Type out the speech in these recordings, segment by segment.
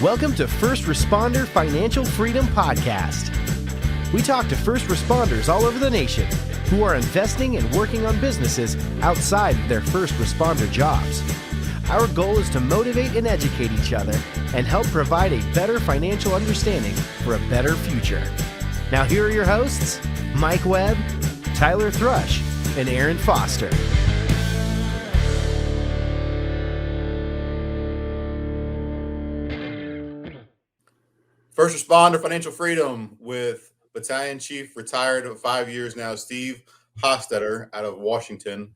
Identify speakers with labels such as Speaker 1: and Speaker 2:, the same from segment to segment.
Speaker 1: Welcome to First Responder Financial Freedom Podcast. We talk to first responders all over the nation who are investing and working on businesses outside of their first responder jobs. Our goal is to motivate and educate each other and help provide a better financial understanding for a better future. Now here are your hosts, Mike Webb, Tyler Thrush, and Aaron Foster.
Speaker 2: First Responder Financial Freedom with Battalion Chief, retired of 5 years now, Steve Hostetter out of Washington.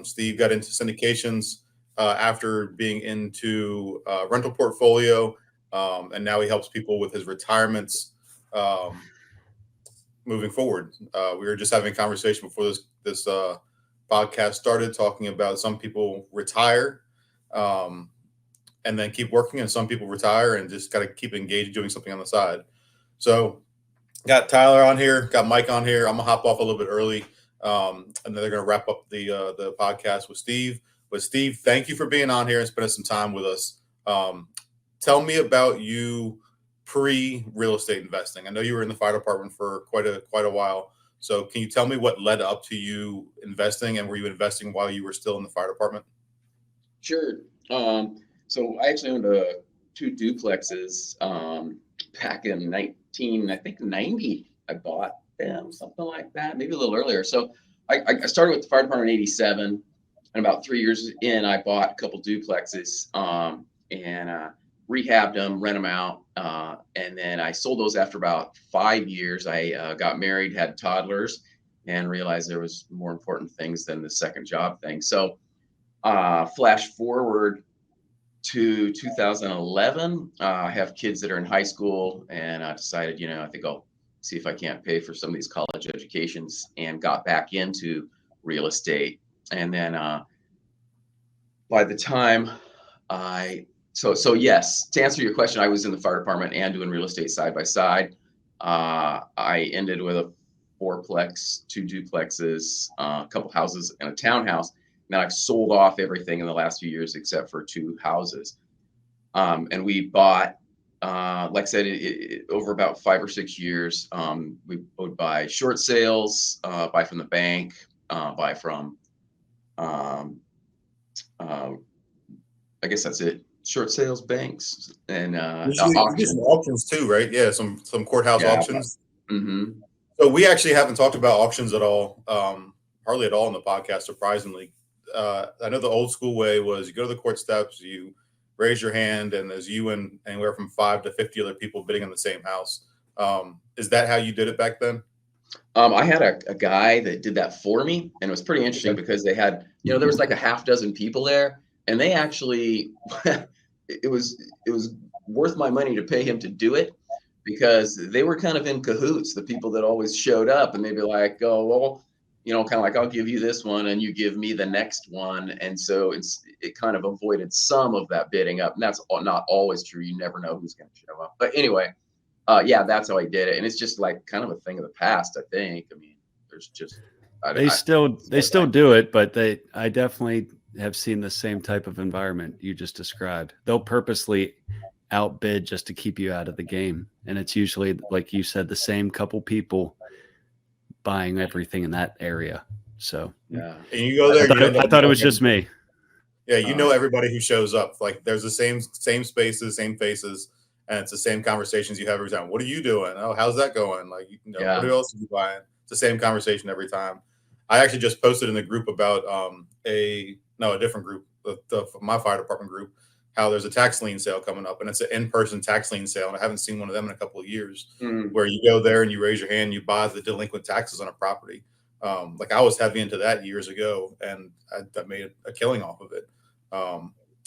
Speaker 2: Steve got into syndications after being into rental portfolio, and now he helps people with his retirements moving forward. We were just having a conversation before this podcast started, talking about some people retire and then keep working, and some people retire and just got to keep engaged doing something on the side. So got Tyler on here, got Mike on here. I'm gonna hop off a little bit early, and then they're gonna wrap up the podcast with Steve. But Steve, thank you for being on here and spending some time with us. Tell me about you pre-real estate investing. I know you were in the fire department for quite a while. So can you tell me what led up to you investing, and were you investing while you were still in the fire department?
Speaker 3: Sure. So I actually owned two duplexes back in 1990. I bought them, something like that, maybe a little earlier. So I started with the fire department in 87, and about 3 years in, I bought a couple duplexes and rehabbed them, rent them out, and then I sold those after about 5 years. I got married, had toddlers, and realized there was more important things than the second job thing. So flash forward to 2011, I have kids that are in high school, and I decided, I think I'll see if I can't pay for some of these college educations, and got back into real estate. And then by the time so yes, to answer your question, I was in the fire department and doing real estate side by side. I ended with a fourplex, two duplexes, a couple houses, and a townhouse. Now I've sold off everything in the last few years except for two houses. And we bought, like I said, over about 5 or 6 years, we would buy short sales, buy from the bank, buy from, I guess that's it. Short sales, banks, and
Speaker 2: auctions too, right? Yeah, some courthouse auctions.
Speaker 3: Mm-hmm.
Speaker 2: So we actually haven't talked about auctions at all, hardly at all in the podcast, surprisingly. I know the old school way was you go to the court steps, you raise your hand, and there's you and anywhere from 5 to 50 other people bidding on the same house. Is that how you did it back then?
Speaker 3: I had a guy that did that for me, and it was pretty interesting because they had, there was like a half dozen people there, and they actually, it was worth my money to pay him to do it, because they were kind of in cahoots, the people that always showed up, and they'd be like, oh, well, kind of like, I'll give you this one and you give me the next one. And so it kind of avoided some of that bidding up. And that's not always true. You never know who's going to show up. But anyway, that's how I did it. And it's just like kind of a thing of the past, I think. I mean, there's just...
Speaker 4: They still do it, but I definitely have seen the same type of environment you just described. They'll purposely outbid just to keep you out of the game. And it's usually, like you said, the same couple people buying everything in that area. So
Speaker 2: yeah, and you go there.
Speaker 4: I thought it was just me.
Speaker 2: Yeah, everybody who shows up. Like there's the same spaces, same faces, and it's the same conversations you have every time. What are you doing? Oh, how's that going? Like, what else are you buying? It's the same conversation every time. I actually just posted in the group about a different group, my fire department group, how there's a tax lien sale coming up, and it's an in-person tax lien sale. And I haven't seen one of them in a couple of years, where you go there and you raise your hand, you buy the delinquent taxes on a property. Like I was heavy into that years ago, and I made a killing off of it.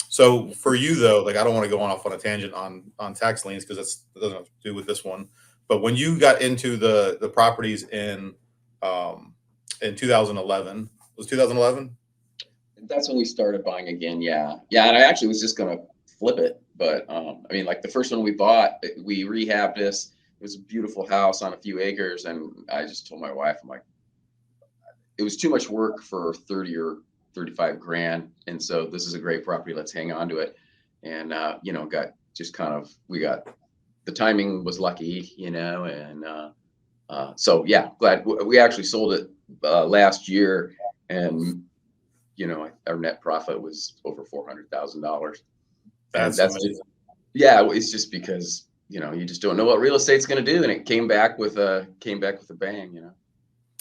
Speaker 2: So for you though, like I don't want to go off on a tangent on tax liens, because that doesn't have to do with this one. But when you got into the properties in 2011, was 2011?
Speaker 3: That's when we started buying again. Yeah. And I actually was just going to flip it. But I mean, like the first one we bought, we rehabbed this. It was a beautiful house on a few acres. And I just told my wife, I'm like, it was too much work for 30 or 35 grand. And so this is a great property. Let's hang on to it. And, got just kind of, the timing was lucky, and so yeah, glad we actually sold it last year, and our net profit was over $400,000.
Speaker 2: That's
Speaker 3: just, it's just because you just don't know what real estate's going to do, and it came back with a bang.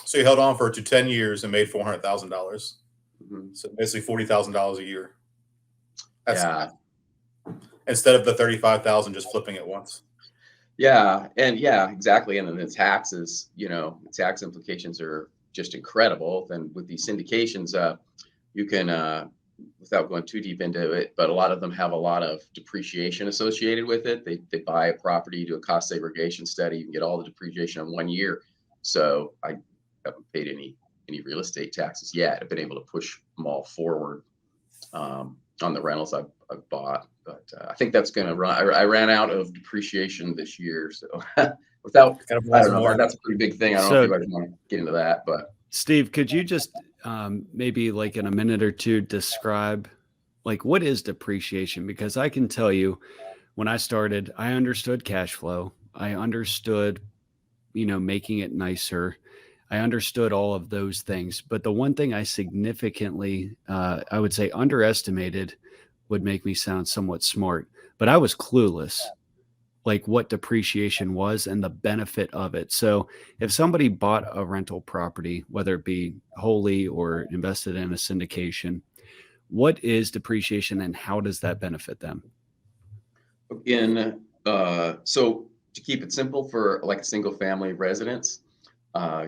Speaker 2: So you held on for it to 10 years and made $400,000.
Speaker 3: Mm-hmm.
Speaker 2: So basically $40,000 a year.
Speaker 3: That's,
Speaker 2: instead of the 35,000 just flipping it once.
Speaker 3: Yeah, and exactly. And then the taxes, the tax implications are just incredible. Then with these syndications, you can, without going too deep into it, but a lot of them have a lot of depreciation associated with it. They buy a property, do a cost segregation study, you can get all the depreciation in 1 year. So I haven't paid any real estate taxes yet. I've been able to push them all forward on the rentals I've bought. But I think that's going to run. I ran out of depreciation this year, so without, I don't know, that's a pretty big thing. I don't know if you guys want to get into that, but
Speaker 4: Steve, could you just maybe like in a minute or two describe like what is depreciation? Because I can tell you, when I started, I understood cash flow. I understood, making it nicer. I understood all of those things. But the one thing I significantly, I would say, underestimated would make me sound somewhat smart, but I was clueless, like what depreciation was and the benefit of it. So if somebody bought a rental property, whether it be wholly or invested in a syndication, what is depreciation and how does that benefit them?
Speaker 3: So to keep it simple, for like a single family residence,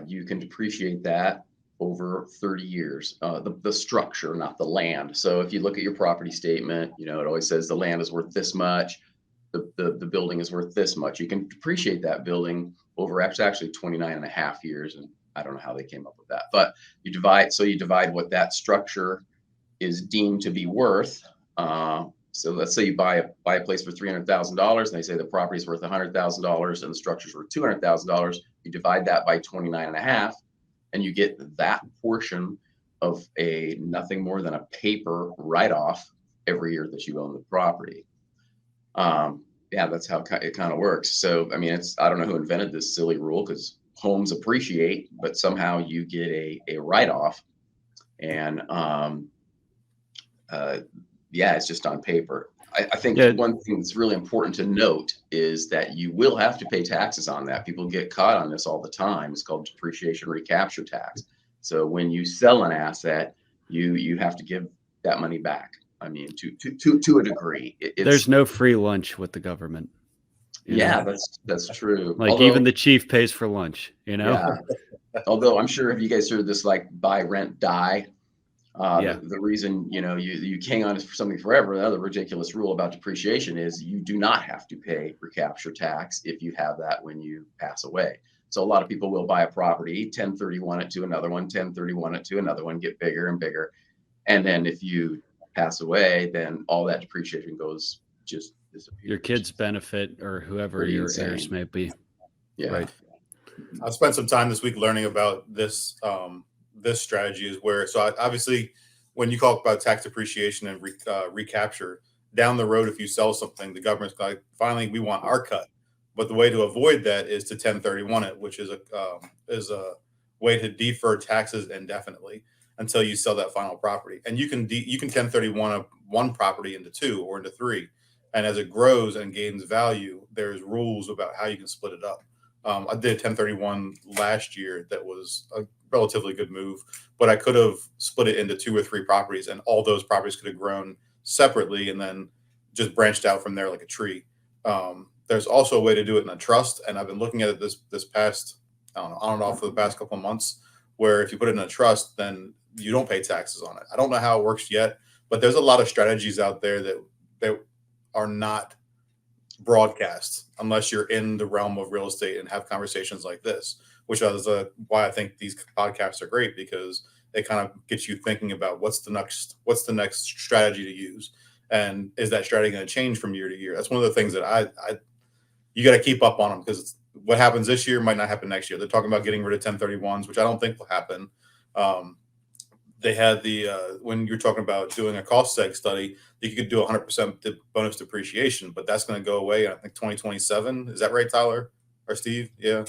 Speaker 3: you can depreciate that over 30 years, the structure, not the land. So if you look at your property statement, it always says the land is worth this much, the building is worth this much. You can depreciate that building over actually 29 and a half years. And I don't know how they came up with that, but you divide what that structure is deemed to be worth. So let's say you buy a place for $300,000 and they say the property is worth $100,000 and the structure's worth $200,000. You divide that by 29 and a half. And you get that portion of nothing more than a paper write-off every year that you own the property. That's how it kind of works. So, I mean, I don't know who invented this silly rule, because homes appreciate, but somehow you get a write-off. And it's just on paper. I think one thing that's really important to note is that you will have to pay taxes on that. People get caught on this all the time. It's called depreciation recapture tax. So when you sell an asset, you have to give that money back. I mean, to a degree.
Speaker 4: There's no free lunch with the government.
Speaker 3: That's true.
Speaker 4: Like even the chief pays for lunch,
Speaker 3: Yeah. Although I'm sure if you guys heard this, like buy, rent, die. The reason you hang on to something forever, the other ridiculous rule about depreciation is you do not have to pay recapture tax if you have that when you pass away. So a lot of people will buy a property, 1031 it to another one, 1031 it to another one, get bigger and bigger, and then if you pass away, then all that depreciation just disappears.
Speaker 4: Your kids benefit, or whoever your heirs may be.
Speaker 3: Yeah.
Speaker 4: Right.
Speaker 2: I spent some time this week learning about this. This strategy is where, so obviously when you talk about tax depreciation and recapture down the road, if you sell something, the government's like, finally, we want our cut. But the way to avoid that is to 1031 it, which is a way to defer taxes indefinitely until you sell that final property. And you can 1031 one property into two or into three. And as it grows and gains value, there's rules about how you can split it up. I did 1031 last year. That was a relatively good move, but I could have split it into 2 or 3 properties, and all those properties could have grown separately and then just branched out from there like a tree. There's also a way to do it in a trust, and I've been looking at it this past, I don't know, on and off for the past couple of months, where if you put it in a trust, then you don't pay taxes on it. I don't know how it works yet, but there's a lot of strategies out there that are not broadcast unless you're in the realm of real estate and have conversations like this, which is why I think these podcasts are great, because they kind of get you thinking about what's the next strategy to use, and is that strategy going to change from year to year. That's one of the things that you got to keep up on them, because what happens this year might not happen next year. They're talking about getting rid of 1031s, which I don't think will happen. they had the when you're talking about doing a cost seg study, you could do 100% bonus depreciation, but that's going to go away in, I think, 2027. Is that right, Tyler or Steve? Yeah.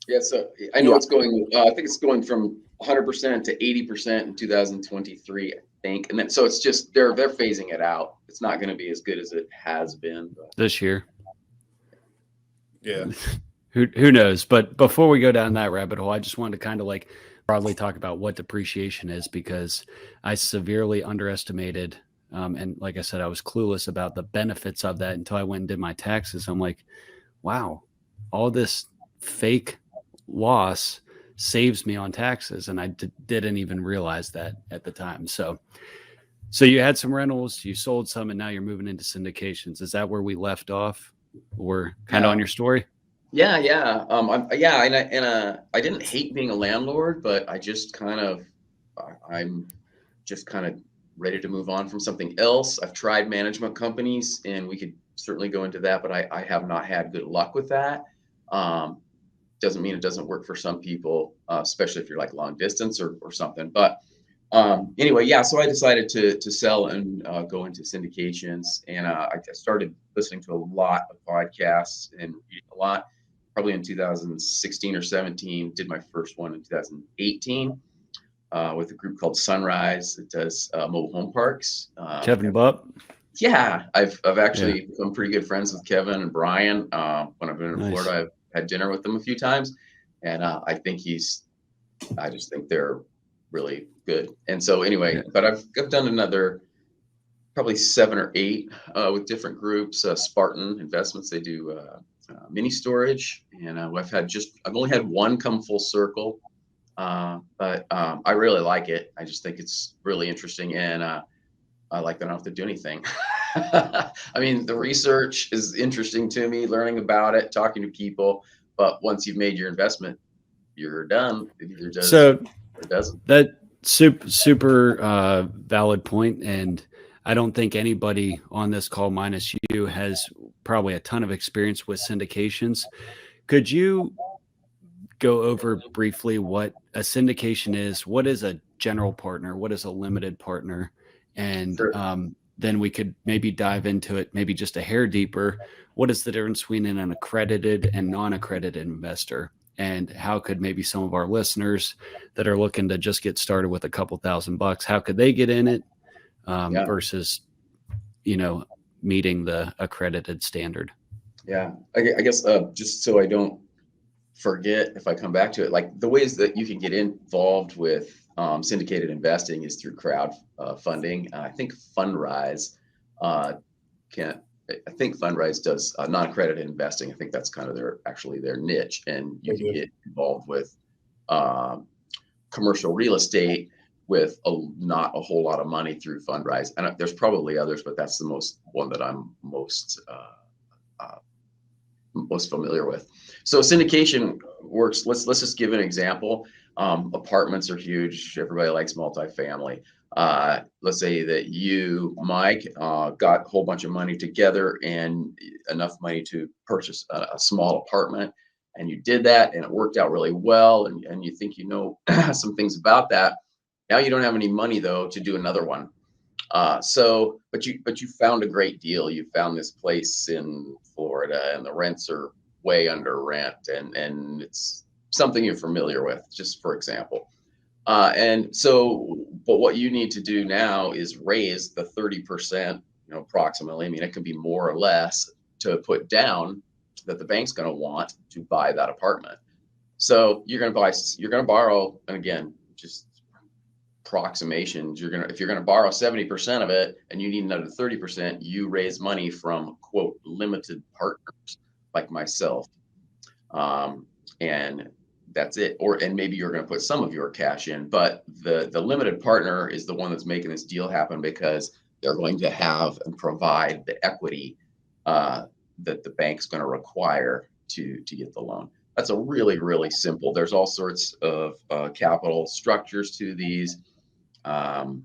Speaker 3: Yeah. So I know it's going. I think it's going from 100% to 80% in 2023. I think, and then so it's just they're phasing it out. It's not going to be as good as it has been
Speaker 4: this year.
Speaker 2: Yeah.
Speaker 4: Who knows? But before we go down that rabbit hole, I just wanted to kind of like broadly talk about what depreciation is, because I severely underestimated. And like I said, I was clueless about the benefits of that until I went and did my taxes. I'm like, wow, all this fake loss saves me on taxes. And I didn't even realize that at the time. So you had some rentals, you sold some, and now you're moving into syndications. Is that where we left off, or kind of on your story?
Speaker 3: Yeah. I didn't hate being a landlord, but I'm just kind of ready to move on from something else. I've tried management companies, and we could certainly go into that, but I have not had good luck with that. Doesn't mean it doesn't work for some people, especially if you're like long distance or something. But anyway, yeah. So I decided to sell and go into syndications, and I started listening to a lot of podcasts and reading a lot. Probably in 2016 or 17, did my first one in 2018 with a group called Sunrise that does mobile home parks.
Speaker 4: Kevin Bupp.
Speaker 3: Yeah, I've actually become pretty good friends with Kevin and Brian. When I've been in Florida, I've had dinner with them a few times, and I just think they're really good. And so anyway, but I've done another probably 7 or 8 with different groups. Spartan Investments, they do mini storage, and I've only had one come full circle, but I really like it. I just think it's really interesting, and I like that I don't have to do anything. I mean, the research is interesting to me, learning about it, talking to people, but once you've made your investment, you're done. It either does or it doesn't.
Speaker 4: That super valid point, and I don't think anybody on this call minus you has probably a ton of experience with syndications. Could you go over briefly what a syndication is? What is a general partner? What is a limited partner? And
Speaker 3: Sure.
Speaker 4: Then we could maybe dive into it, maybe just a hair deeper. What is the difference between an accredited and non-accredited investor? And how could maybe some of our listeners that are looking to just get started with a couple $1,000, how could they get in it versus, meeting the accredited standard?
Speaker 3: Yeah, I guess just so I don't forget, if I come back to it, like the ways that you can get involved with syndicated investing is through crowd funding. I think Fundrise Fundrise does non-accredited investing. I think that's kind of their niche, and you can get involved with commercial real estate with not a whole lot of money through Fundrise. And there's probably others, but that's the one that I'm most familiar with. So syndication works. Let's just give an example. Apartments are huge. Everybody likes multifamily. Let's say that you, Mike, got a whole bunch of money together and enough money to purchase a small apartment, and you did that, and it worked out really well, and you think some things about that. Now you don't have any money though to do another one. But you found a great deal. You found this place in Florida, and the rents are way under rent, and it's something you're familiar with, just for example. But what you need to do now is raise the 30%, approximately. I mean, it can be more or less, to put down that the bank's going to want to buy that apartment. So you're going to borrow, and again, just approximations. If you're going to borrow 70% of it and you need another 30%, you raise money from, quote, limited partners like myself. And that's it. And maybe you're going to put some of your cash in, but the limited partner is the one that's making this deal happen, because they're going to have and provide the equity that the bank's going to require to get the loan. That's a really, really simple. There's all sorts of capital structures to these. And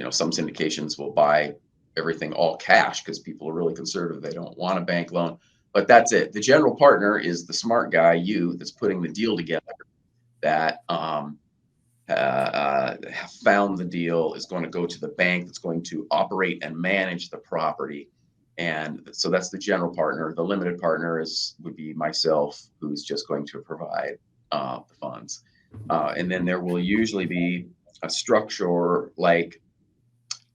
Speaker 3: some syndications will buy everything all cash because people are really conservative. They don't want a bank loan. But that's it. The general partner is the smart guy, that's putting the deal together, that have found the deal is going to go to the bank that's going to operate and manage the property. And so that's the general partner. The limited partner would be myself, who's just going to provide the funds. And then there will usually be a structure like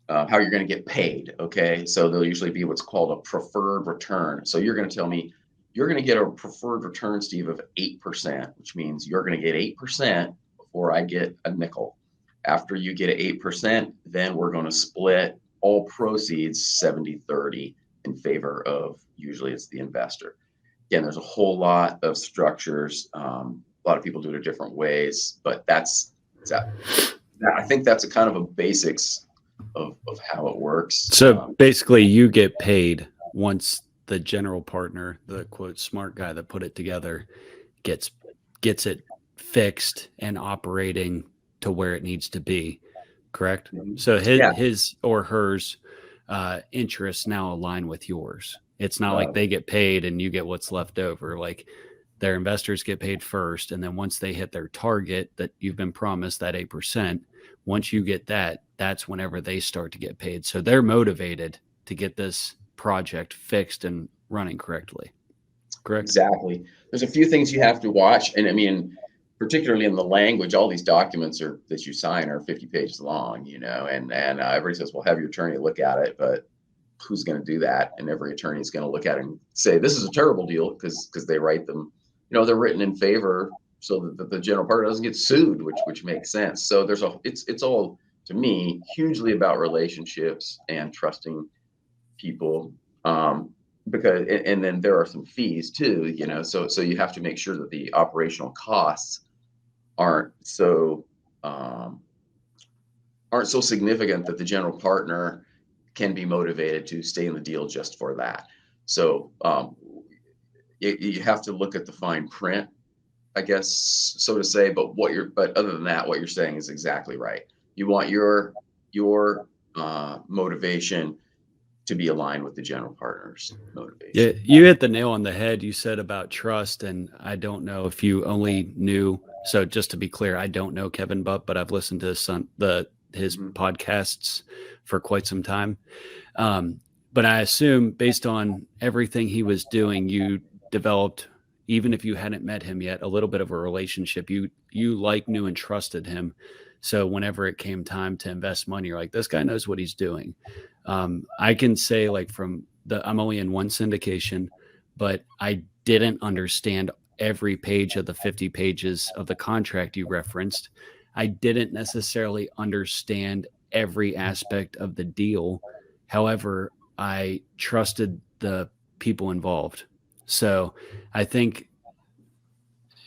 Speaker 3: how you're going to get paid. Okay. So there'll usually be what's called a preferred return. So you're going to tell me you're going to get a preferred return, Steve, of 8%, which means you're going to get 8% before I get a nickel. After you get 8%, then we're going to split all proceeds 70-30 in favor of, usually it's the investor. Again, there's a whole lot of structures. A lot of people do it different ways, but that's I think that's a kind of a basics of how it works.
Speaker 4: So basically you get paid once the general partner, the quote smart guy that put it together, gets it fixed and operating to where it needs to be, correct? So his or hers interests now align with yours. It's not like they get paid and you get what's left over. Like their investors get paid first, and then once they hit their target that you've been promised, that 8%, once you get that, that's whenever they start to get paid. So they're motivated to get this project fixed and running correctly. Correct?
Speaker 3: Exactly. There's a few things you have to watch. And I mean, particularly in the language, all these documents that you sign are 50 pages long, and everybody says, well, have your attorney look at it, but who's going to do that? And every attorney is going to look at it and say, this is a terrible deal because they write them, they're written in favor so that the general partner doesn't get sued, which makes sense. So it's all, to me, hugely about relationships and trusting people. Because, and then there are some fees too, so you have to make sure that the operational costs aren't so significant that the general partner can be motivated to stay in the deal just for that. So you have to look at the fine print, I guess, so to say. But other than that, what you're saying is exactly right. You want your motivation to be aligned with the general partner's motivation.
Speaker 4: Yeah, you hit the nail on the head. You said about trust, and I don't know if you only knew. So just to be clear, I don't know Kevin Butt, but I've listened to his podcasts for quite some time. But I assume based on everything he was doing, you developed, even if you hadn't met him yet, a little bit of a relationship. You knew and trusted him. So whenever it came time to invest money, you're like, this guy knows what he's doing. I can say, like, I'm only in one syndication, but I didn't understand every page of the 50 pages of the contract you referenced. I didn't necessarily understand every aspect of the deal. However, I trusted the people involved. So I think,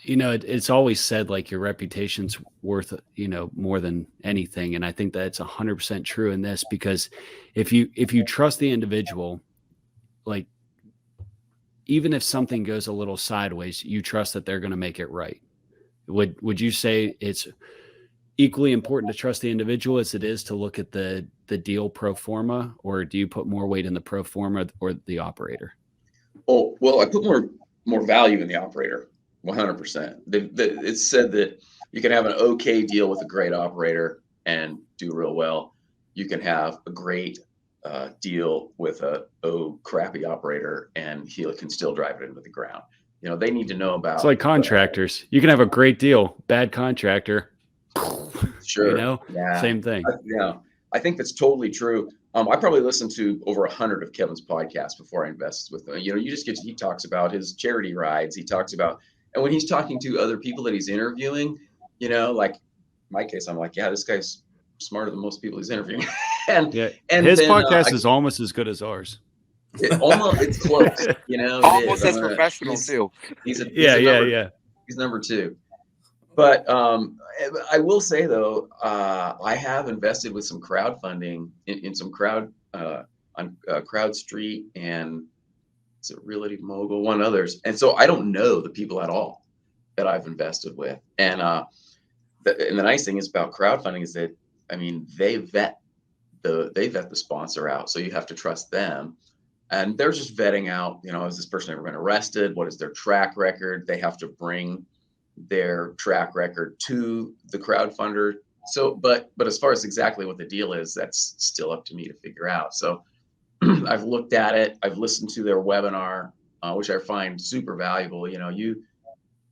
Speaker 4: it's always said, like, your reputation's worth, more than anything. And I think that's 100% true in this, because if you trust the individual, like, even if something goes a little sideways, you trust that they're going to make it right. Would you say it's equally important to trust the individual as it is to look at the deal pro forma, or do you put more weight in the pro forma or the operator?
Speaker 3: Oh, well, I put more value in the operator. 100%. It's said that you can have an okay deal with a great operator and do real well. You can have a great deal with a crappy operator and he can still drive it into the ground. They need to know about.
Speaker 4: It's like contractors. You can have a great deal, bad contractor.
Speaker 3: Sure.
Speaker 4: Yeah. Same thing.
Speaker 3: I think that's totally true. I probably listened to over 100 of Kevin's podcasts before I invested with him. He talks about his charity rides. He talks about, and when he's talking to other people that he's interviewing, like in my case, I'm like, yeah, this guy's smarter than most people he's interviewing. and
Speaker 4: his podcast is almost as good as ours.
Speaker 3: It's close,
Speaker 5: almost as professional too.
Speaker 3: He's number 2. But I will say, though, I have invested with some crowdfunding in some crowd on Crowd Street and it's a Realty Mogul, one others. And so I don't know the people at all that I've invested with. And the nice thing is about crowdfunding is that, they vet the sponsor out. So you have to trust them. And they're just vetting out, has this person ever been arrested? What is their track record? They have to bring their track record to the crowdfunder but as far as exactly what the deal is, that's still up to me to figure out. So I've looked at it. I've listened to their webinar, which I find super valuable. You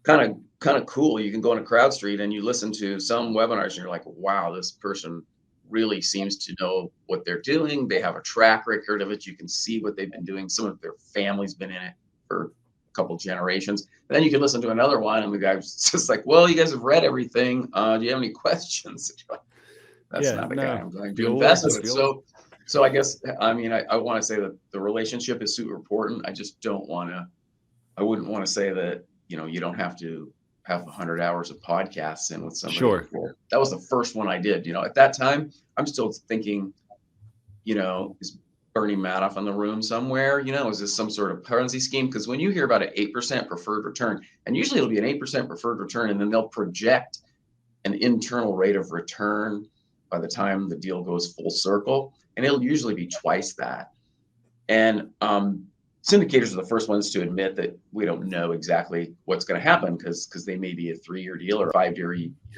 Speaker 3: kind of cool. You can go on CrowdStreet and you listen to some webinars and you're like, wow, this person really seems to know what they're doing. They have a track record of it. You can see what they've been doing. Some of their family's been in it for a couple generations. And then you can listen to another one and the guy's just like, well, you guys have read everything. Do you have any questions? That's not the guy I'm going to invest with. So I guess, I mean, I want to say that the relationship is super important. I just I wouldn't want to say that, you don't have to have 100 hours of podcasts in with somebody.
Speaker 4: Sure.
Speaker 3: That was the first one I did. At that time, I'm still thinking, is Bernie Madoff in the room somewhere? Is this some sort of Ponzi scheme? Because when you hear about an 8% preferred return, and usually it'll be an 8% preferred return, and then they'll project an internal rate of return by the time the deal goes full circle, and it'll usually be twice that. And syndicators are the first ones to admit that we don't know exactly what's going to happen because they may be a 3-year deal or a 5-year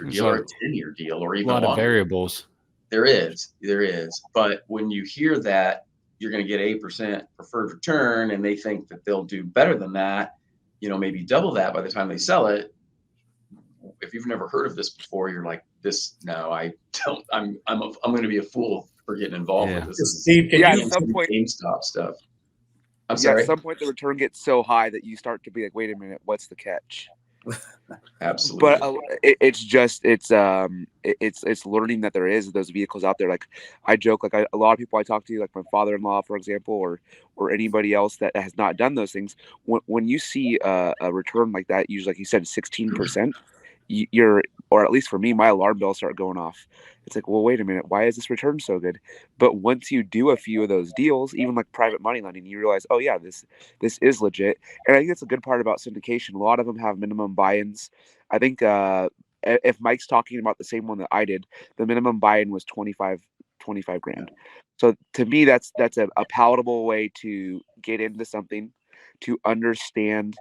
Speaker 3: deal or a 10-year deal or even
Speaker 4: a lot of variables.
Speaker 3: There is. But when you hear that you're going to get 8% preferred return and they think that they'll do better than that, maybe double that by the time they sell it. If you've never heard of this before, you're like, no, I don't. I'm going to be a fool for getting involved with this.
Speaker 2: Steve,
Speaker 5: at some point,
Speaker 3: GameStop stuff. I'm sorry.
Speaker 5: At some point, the return gets so high that you start to be like, wait a minute, what's the catch?
Speaker 3: Absolutely.
Speaker 5: But it's learning that there is those vehicles out there. Like I joke, like a lot of people I talk to, like my father-in-law, for example, or anybody else that has not done those things. When you see a return like that, usually, like you said, 16%. Or at least for me, my alarm bells start going off. It's like, well, wait a minute, why is this return so good? But once you do a few of those deals, even like private money lending, you realize, oh yeah, this is legit. And I think that's a good part about syndication. A lot of them have minimum buy-ins. I think if Mike's talking about the same one that I did, the minimum buy-in was 25 grand. So to me, that's a palatable way to get into something, to understand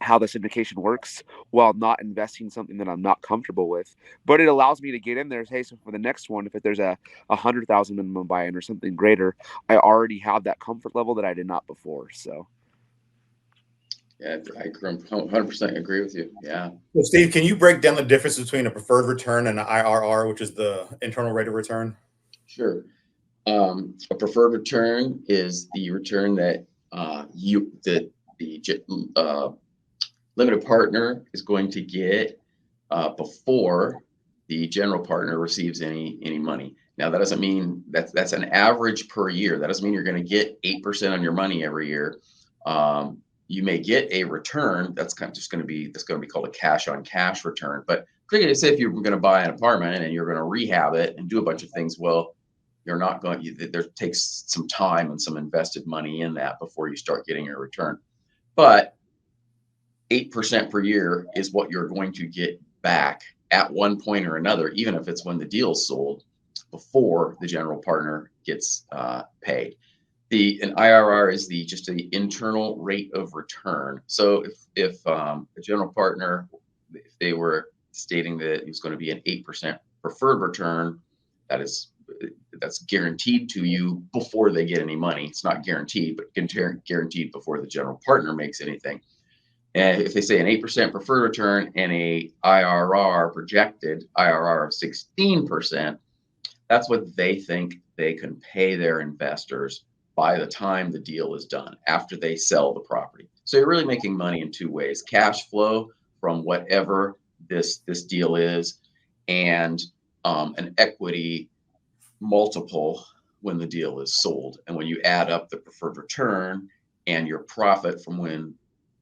Speaker 5: how the syndication works while not investing something that I'm not comfortable with. But it allows me to get in there. Hey, so for the next one, if there's a 100,000 minimum buy-in or something greater, I already have that comfort level that I did not before. So.
Speaker 3: Yeah, I 100% agree with you. Yeah.
Speaker 2: So Steve, can you break down the difference between a preferred return and an IRR, which is the internal rate of return?
Speaker 3: Sure. A preferred return is the return that the limited partner is going to get before the general partner receives any money. Now, that doesn't mean that's an average per year. That doesn't mean you're going to get 8% on your money every year. You may get a return that's going to be called a cash on cash return. But say if you're going to buy an apartment and you're going to rehab it and do a bunch of things, well, you're not going. There takes some time and some invested money in that before you start getting a return. But 8% per year is what you're going to get back at one point or another, even if it's when the deal's sold, before the general partner gets paid. An IRR is just the internal rate of return. So if the general partner, if they were stating that it was going to be an 8% preferred return, that's guaranteed to you before they get any money. It's not guaranteed, but guaranteed before the general partner makes anything. And if they say an 8% preferred return and a projected IRR of 16%, that's what they think they can pay their investors by the time the deal is done, after they sell the property. So you're really making money in two ways: cash flow from whatever this deal is, and an equity multiple when the deal is sold. And when you add up the preferred return and your profit from when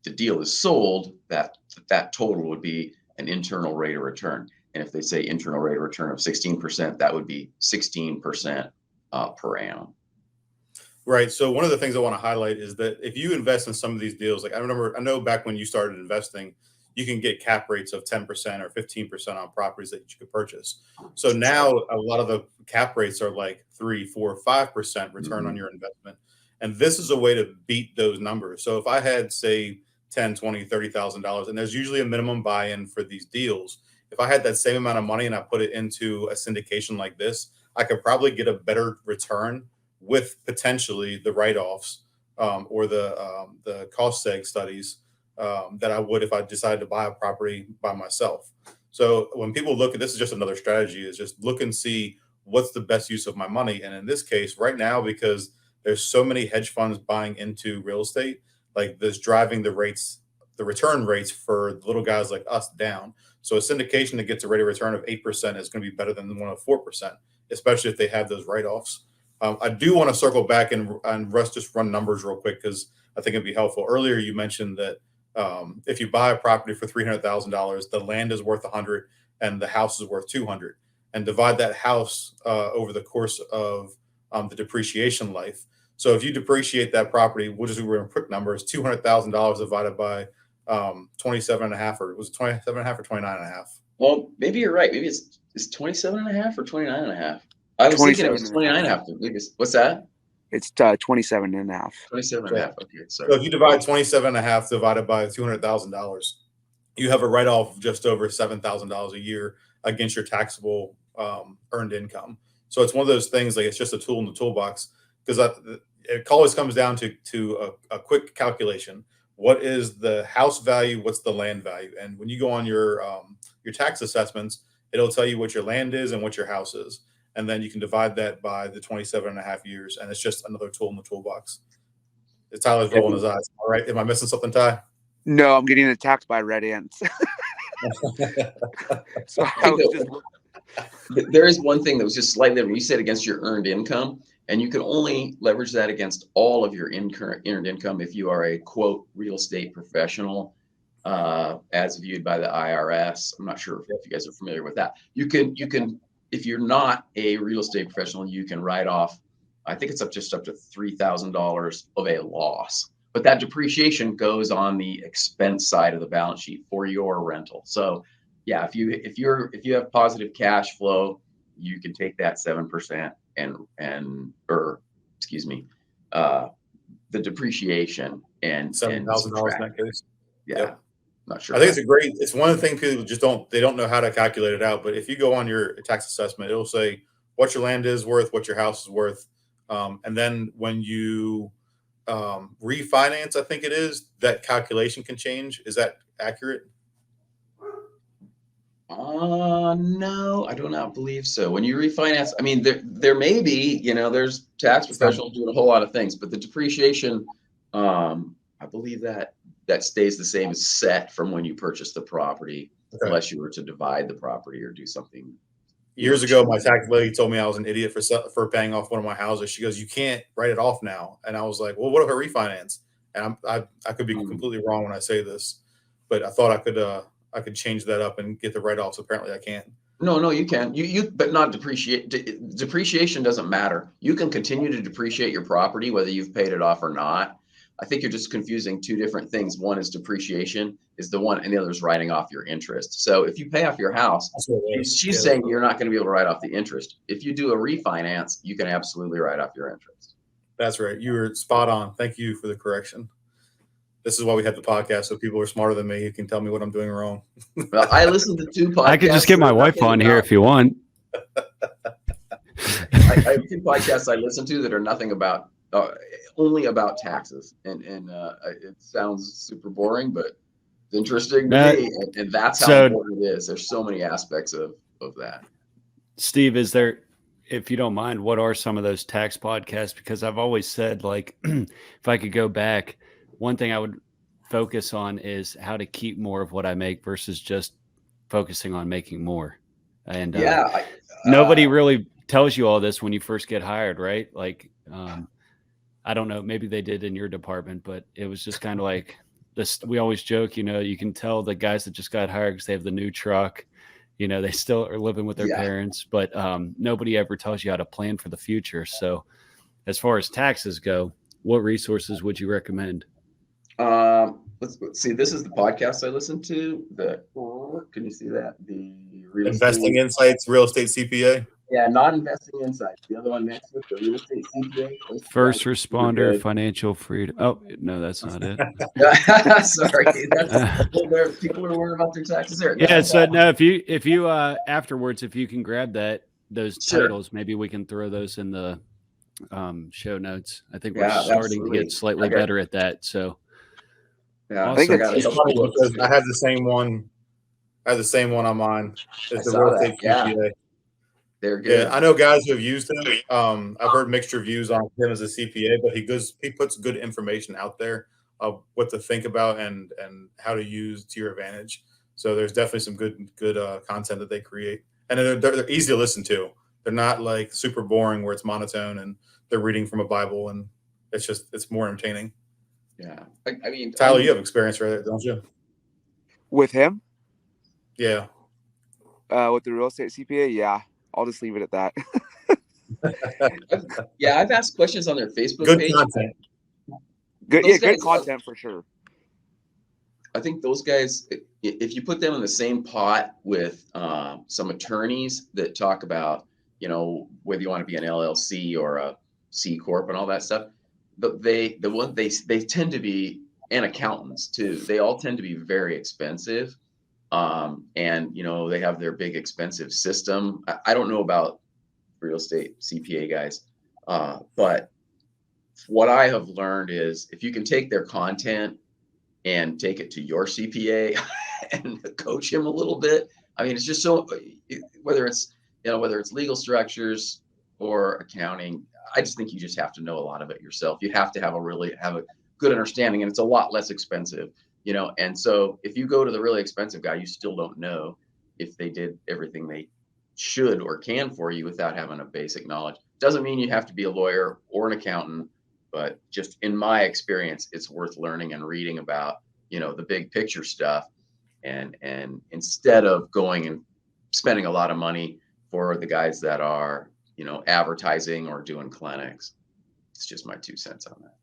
Speaker 3: the deal is sold, that total would be an internal rate of return. And if they say internal rate of return of 16%, that would be 16% per annum.
Speaker 2: Right. So one of the things I want to highlight is that if you invest in some of these deals, like I know back when you started investing, you can get cap rates of 10% or 15% on properties that you could purchase. So now a lot of the cap rates are like 3, 4, 5% return on your investment. And this is a way to beat those numbers. So if I had, say, $10,000, $20,000, $30,000, and there's usually a minimum buy-in for these deals. if I had that same amount of money and I put it into a syndication like this, I could probably get a better return with potentially the write-offs or the cost seg studies that I would if I decided to buy a property by myself. So when people look at this, is just another strategy, is just look and see what's the best use of my money. And in this case, right now, because there's so many hedge funds buying into real estate, like this driving the rates, the return rates for little guys like us down. So a syndication that gets a rate of return of 8% is going to be better than the one of 4%, especially if they have those write-offs. I do want to circle back and Russ just run numbers real quick because I think it'd be helpful. Earlier, you mentioned that if you buy a property for $300,000, the land is worth 100 and the house is worth 200, and divide that house over the course of the depreciation life. So if you depreciate that property, we'll just do quick numbers, $200,000 divided by 27 and a half, or was it 27 and a half or 29 and a half?
Speaker 3: Well, maybe you're right. Maybe it's 27 and a half or 29 and a half. I was thinking it was 29 and a half. What's that?
Speaker 5: It's 27 and a half.
Speaker 3: 27 and a half. Okay, sorry.
Speaker 2: So if you divide 27 and a half divided by $200,000, you have a write-off of just over $7,000 a year against your taxable earned income. So it's one of those things, like it's just a tool in the toolbox, because it always comes down to a quick calculation. What is the house value? What's the land value? And when you go on your tax assessments, it'll tell you what your land is and what your house is. And then you can divide that by the 27 and a half years. And it's just another tool in the toolbox. Tyler's rolling his eyes. All right. Am I missing something, Ty?
Speaker 5: No, I'm getting attacked by red ants. So
Speaker 3: there is one thing that was just slightly different. You said against your earned income, and you can only leverage that against all of your earned income if you are a quote real estate professional, as viewed by the IRS. I'm not sure if you guys are familiar with that. You can, if you're not a real estate professional, you can write off, I think it's up to $3,000 of a loss. But that depreciation goes on the expense side of the balance sheet for your rental. So yeah, if you have positive cash flow, you can take that 7% the depreciation and
Speaker 2: $7,000 in that case.
Speaker 3: Yeah.
Speaker 2: Yep.
Speaker 3: Not sure.
Speaker 2: I think it's one of the things people just don't know how to calculate it out. But if you go on your tax assessment, it'll say what your land is worth, what your house is worth. And then when you refinance, I think it is, that calculation can change. Is that accurate?
Speaker 3: No, I do not believe so. When you refinance, I mean, there may be, there's tax professionals doing a whole lot of things, but the depreciation, I believe that stays the same, as set from when you purchase the property, unless you were to divide the property or do something.
Speaker 2: Years ago, my tax lady told me I was an idiot for paying off one of my houses. She goes, "You can't write it off now." And I was like, "Well, what if I refinance?" And I could be completely wrong when I say this, but I thought I could change that up and get the write-offs. Apparently I can't.
Speaker 3: No, you can. But not depreciate. Depreciation doesn't matter. You can continue to depreciate your property whether you've paid it off or not. I think you're just confusing two different things. One is depreciation is the one, and the other is writing off your interest. So if you pay off your house, she's saying you're not going to be able to write off the interest. If you do a refinance, you can absolutely write off your interest.
Speaker 2: That's right. You were spot on. Thank you for the correction. This is why we have the podcast, so people are smarter than me who can tell me what I'm doing wrong.
Speaker 3: Well, I listen to 2 podcasts.
Speaker 4: I could just get my wife on here if you want.
Speaker 3: I have 2 podcasts I listen to that are nothing about, only about taxes, and it sounds super boring, but it's interesting to me, and that's how important it is. There's so many aspects of that.
Speaker 4: Steve, is there, if you don't mind, what are some of those tax podcasts? Because I've always said, like, if I could go back, one thing I would focus on is how to keep more of what I make versus just focusing on making more. And nobody really tells you all this when you first get hired, right? Like, I don't know, maybe they did in your department, but it was just kind of like this. We always joke, you can tell the guys that just got hired because they have the new truck, they still are living with their parents, but nobody ever tells you how to plan for the future. So as far as taxes go, what resources would you recommend?
Speaker 3: Let's see. This is the podcast I listen to. Can you see that? The
Speaker 2: Investing Insights, Real Estate CPA.
Speaker 3: Yeah, not investing insights. The other one next to it, the real estate CPA.
Speaker 4: First responder financial freedom. Oh no, that's not it.
Speaker 3: Sorry, people are worried about their taxes there.
Speaker 4: Yeah, so no, if you afterwards, if you can grab those titles, maybe we can throw those in the show notes. I think we're starting to get slightly better at that. So
Speaker 3: yeah,
Speaker 2: I think it's funny because I had the same one. I had the same one on mine. It's the real estate CPA.
Speaker 3: They're good.
Speaker 2: Yeah, I know guys who have used him. I've heard mixed reviews on him as a CPA, but he puts good information out there of what to think about and how to use to your advantage. So there's definitely some good content that they create, and they're easy to listen to. They're not like super boring where it's monotone and they're reading from a Bible, and it's more entertaining.
Speaker 3: Yeah, I mean,
Speaker 2: Tyler, you have experience right there, don't you?
Speaker 5: With him?
Speaker 2: Yeah.
Speaker 5: With the real estate CPA, yeah. I'll just leave it at that.
Speaker 3: Yeah, I've asked questions on their Facebook page.
Speaker 2: Content.
Speaker 5: Good content for sure.
Speaker 3: I think those guys, if you put them in the same pot with some attorneys that talk about, whether you want to be an LLC or a C Corp and all that stuff, but they tend to be, and accountants too, they all tend to be very expensive. And they have their big expensive system. I don't know about real estate CPA guys, but what I have learned is if you can take their content and take it to your CPA and coach him a little bit. I mean, it's just so, whether it's legal structures or accounting, I just think you just have to know a lot of it yourself. You have to have a good understanding, and it's a lot less expensive. And so if you go to the really expensive guy, you still don't know if they did everything they should or can for you without having a basic knowledge. Doesn't mean you have to be a lawyer or an accountant, but just in my experience, it's worth learning and reading about, the big picture stuff. And instead of going and spending a lot of money for the guys that are, advertising or doing clinics. It's just my 2 cents on that.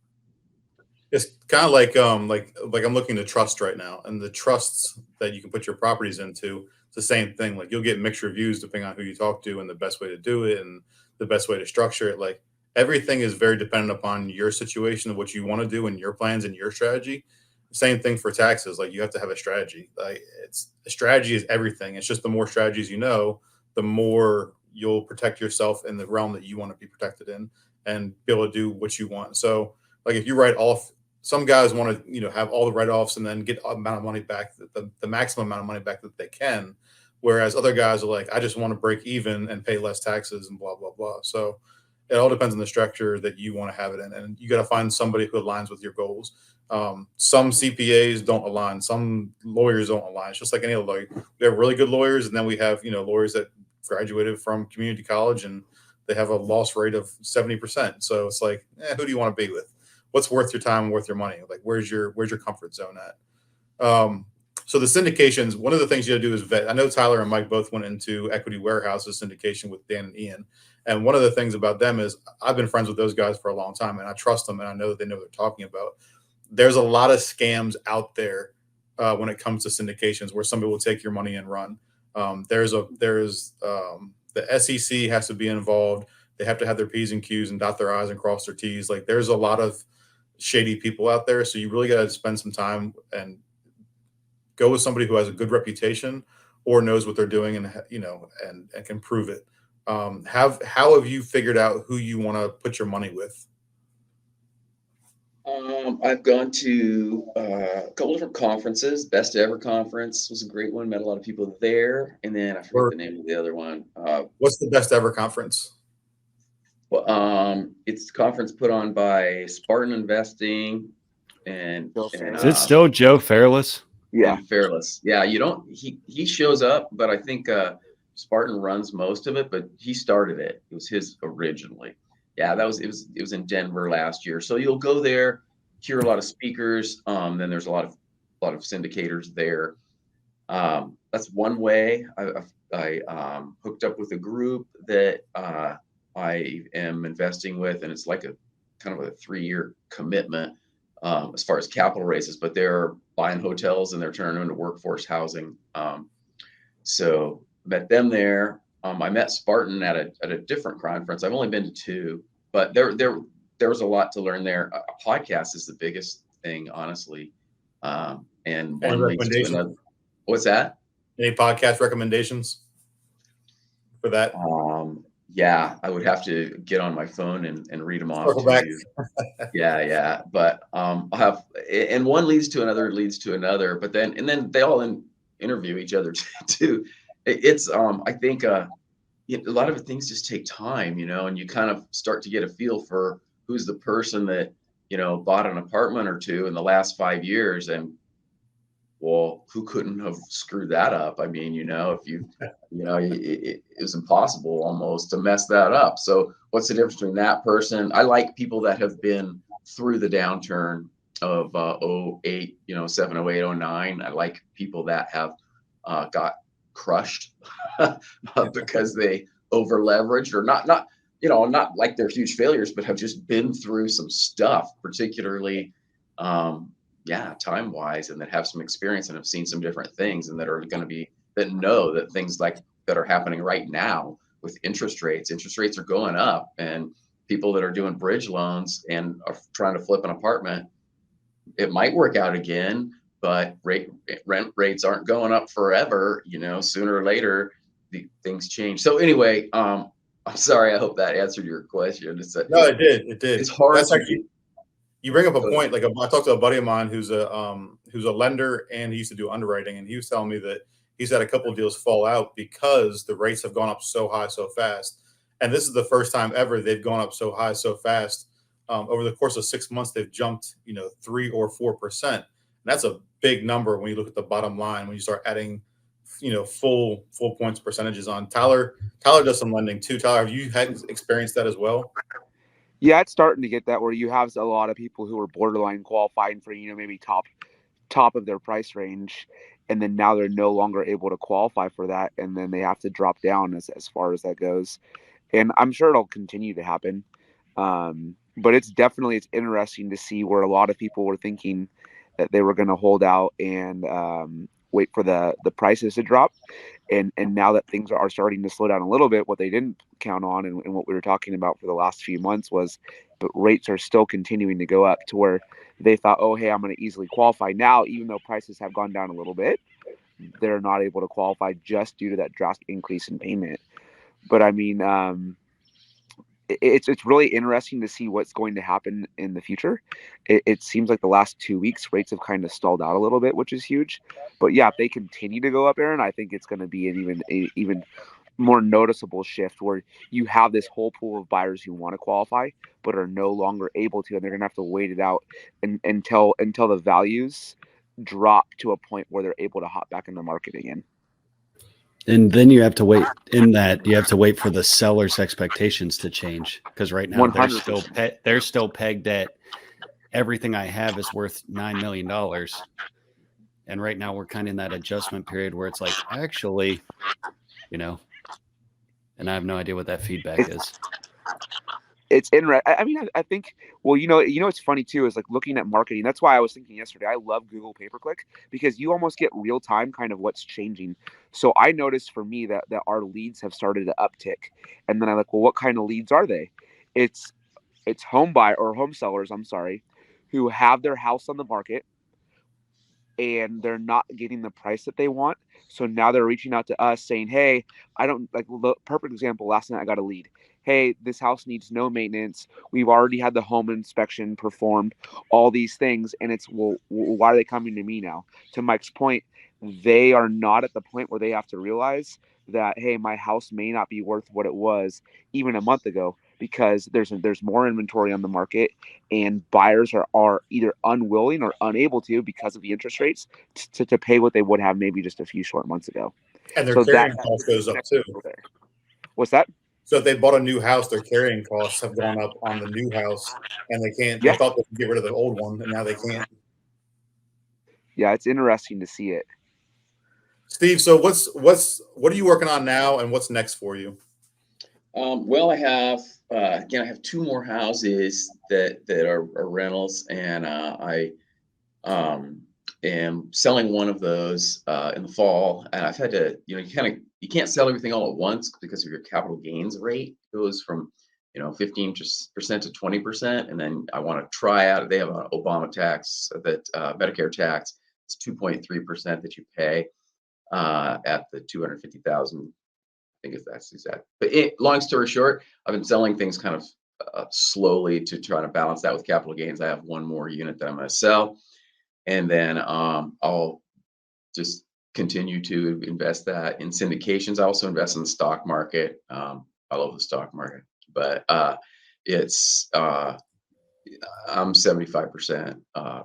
Speaker 2: It's kind of like I'm looking to trust right now, and the trusts that you can put your properties into, it's the same thing. Like you'll get mixed reviews depending on who you talk to and the best way to do it and the best way to structure it. Like everything is very dependent upon your situation and what you want to do and your plans and your strategy. Same thing for taxes. Like you have to have a strategy. Like a strategy is everything. It's just the more strategies you know, the more you'll protect yourself in the realm that you want to be protected in and be able to do what you want. So like if you write off, some guys want to, have all the write-offs and then get the amount of money back, the maximum amount of money back that they can. Whereas other guys are like, I just want to break even and pay less taxes and blah, blah, blah. So it all depends on the structure that you want to have it in. And you got to find somebody who aligns with your goals. Some CPAs don't align. Some lawyers don't align. It's just like any other lawyer. We have really good lawyers, and then we have, lawyers that graduated from community college and they have a loss rate of 70%. So it's like, who do you want to be with? What's worth your time and worth your money? Like, where's your comfort zone at? So the syndications, one of the things you got to do is vet. I know Tyler and Mike both went into Equity Warehouse's syndication with Dan and Ian. And one of the things about them is I've been friends with those guys for a long time, and I trust them, and I know that they know what they're talking about. There's a lot of scams out there when it comes to syndications where somebody will take your money and run. The SEC has to be involved. They have to have their P's and Q's and dot their I's and cross their T's. Like there's a lot of shady people out there. So you really got to spend some time and go with somebody who has a good reputation or knows what they're doing and, and can prove it. How have you figured out who you want to put your money with?
Speaker 3: I've gone to a couple different conferences. Best Ever Conference was a great one. Met a lot of people there. And then I forget the name of the other one.
Speaker 2: What's the Best Ever Conference?
Speaker 3: Well, it's a conference put on by Spartan Investing and
Speaker 4: is it still Joe Fairless?
Speaker 3: Yeah, Fairless. Yeah, he shows up, but I think Spartan runs most of it, but he started it. It was his originally. Yeah, it was in Denver last year. So you'll go there, hear a lot of speakers. Then there's a lot of syndicators there. That's one way. I hooked up with a group that I am investing with, and it's like a kind of a 3-year commitment as far as capital raises, but they're buying hotels and they're turning them into workforce housing. So met them there. I met Spartan at a different conference. I've only been to two, but there was a lot to learn there. A podcast is the biggest thing, honestly, and
Speaker 2: Any
Speaker 3: one leads to
Speaker 2: recommendations?
Speaker 3: another. What's that?
Speaker 2: Any podcast recommendations for that?
Speaker 3: Yeah, I would have to get on my phone and read them off
Speaker 2: Circle
Speaker 3: to
Speaker 2: back.
Speaker 3: you. Yeah. But I'll have, and one leads to another, but then they all interview each other too. It's I think a lot of things just take time, and you kind of start to get a feel for who's the person that bought an apartment or two in the last 5 years, and well, who couldn't have screwed that up? I mean, if it was impossible almost to mess that up. So what's the difference between that person? I like people that have been through the downturn of 08, 07, 08, 09. I like people that have got crushed because they over leveraged, or not like they're huge failures, but have just been through some stuff, particularly time wise, and that have some experience and have seen some different things, and that are going to be, that know that things like that are happening right now with interest rates are going up, and people that are doing bridge loans and are trying to flip an apartment, it might work out again, but rent rates aren't going up forever. Sooner or later things change. So anyway, I'm sorry, I hope that answered your question.
Speaker 2: No, it did.
Speaker 3: It's hard.
Speaker 2: That's actually, you bring up a point. Like, I talked to a buddy of mine who's a lender, and he used to do underwriting, and he was telling me that he's had a couple of deals fall out because the rates have gone up so high so fast. And this is the first time ever they've gone up so high so fast. Over the course of 6 months, they've jumped 3 or 4%. And that's a big number when you look at the bottom line, when you start adding full points percentages on. Tyler does some lending too. Tyler, have you had experienced that as well?
Speaker 5: Yeah, it's starting to get that where you have a lot of people who are borderline qualifying for, maybe top of their price range, and then now they're no longer able to qualify for that, and then they have to drop down as far as that goes. And I'm sure it'll continue to happen. But it's interesting to see where a lot of people were thinking that they were going to hold out and wait for the prices to drop. And now that things are starting to slow down a little bit, what they didn't count on, and what we were talking about for the last few months, was but rates are still continuing to go up to where they thought, oh, hey, I'm going to easily qualify now, even though prices have gone down a little bit. They're not able to qualify just due to that drastic increase in payment. But I mean, it's really interesting to see what's going to happen in the future. It seems like the last 2 weeks rates have kind of stalled out a little bit, which is huge. But yeah, if they continue to go up, Aaron, I think it's going to be an even more noticeable shift where you have this whole pool of buyers who want to qualify but are no longer able to, and they're going to have to wait it out until the values drop to a point where they're able to hop back in the market again.
Speaker 4: And then you have to wait for the seller's expectations to change, because right now they're still pegged at everything I have is worth $9 million. And right now we're kind of in that adjustment period where it's like, actually, and I have no idea what that feedback is.
Speaker 5: It's interesting. I mean, I think, well, it's funny too, is like looking at marketing. That's why I was thinking yesterday, I love Google pay-per-click, because you almost get real time kind of what's changing. So I noticed for me that our leads have started to uptick. And then I'm like, well, what kind of leads are they? It's home sellers, who have their house on the market and they're not getting the price that they want. So now they're reaching out to us saying, hey, the perfect example, last night I got a lead. Hey, this house needs no maintenance. We've already had the home inspection performed, all these things. And it's, well, why are they coming to me now? To Mike's point, they are not at the point where they have to realize that, hey, my house may not be worth what it was even a month ago, because there's more inventory on the market, and buyers are either unwilling or unable to, because of the interest rates, to pay what they would have maybe just a few short months ago.
Speaker 2: And their carrying cost goes up too.
Speaker 5: What's that?
Speaker 2: So if they bought a new house, their carrying costs have gone up on the new house, and they can't. They thought they could get rid of the old one, and now they can't.
Speaker 5: Yeah, it's interesting to see it.
Speaker 2: Steve, so what are you working on now, and what's next for you?
Speaker 3: Well, I have I have 2 more houses that are rentals, and I am selling one of those in the fall, and I've had to, you can't sell everything all at once because of your capital gains rate goes from 15% to 20%, and then I want to try out. They have an Obama tax that Medicare tax is 2.3% that you pay at the 250,000. I think that's exact. But long story short, I've been selling things kind of slowly to try to balance that with capital gains. I have one more unit that I'm going to sell, and then I'll just continue to invest that in syndications. I also invest in the stock market. I love the stock market, but it's I'm 75%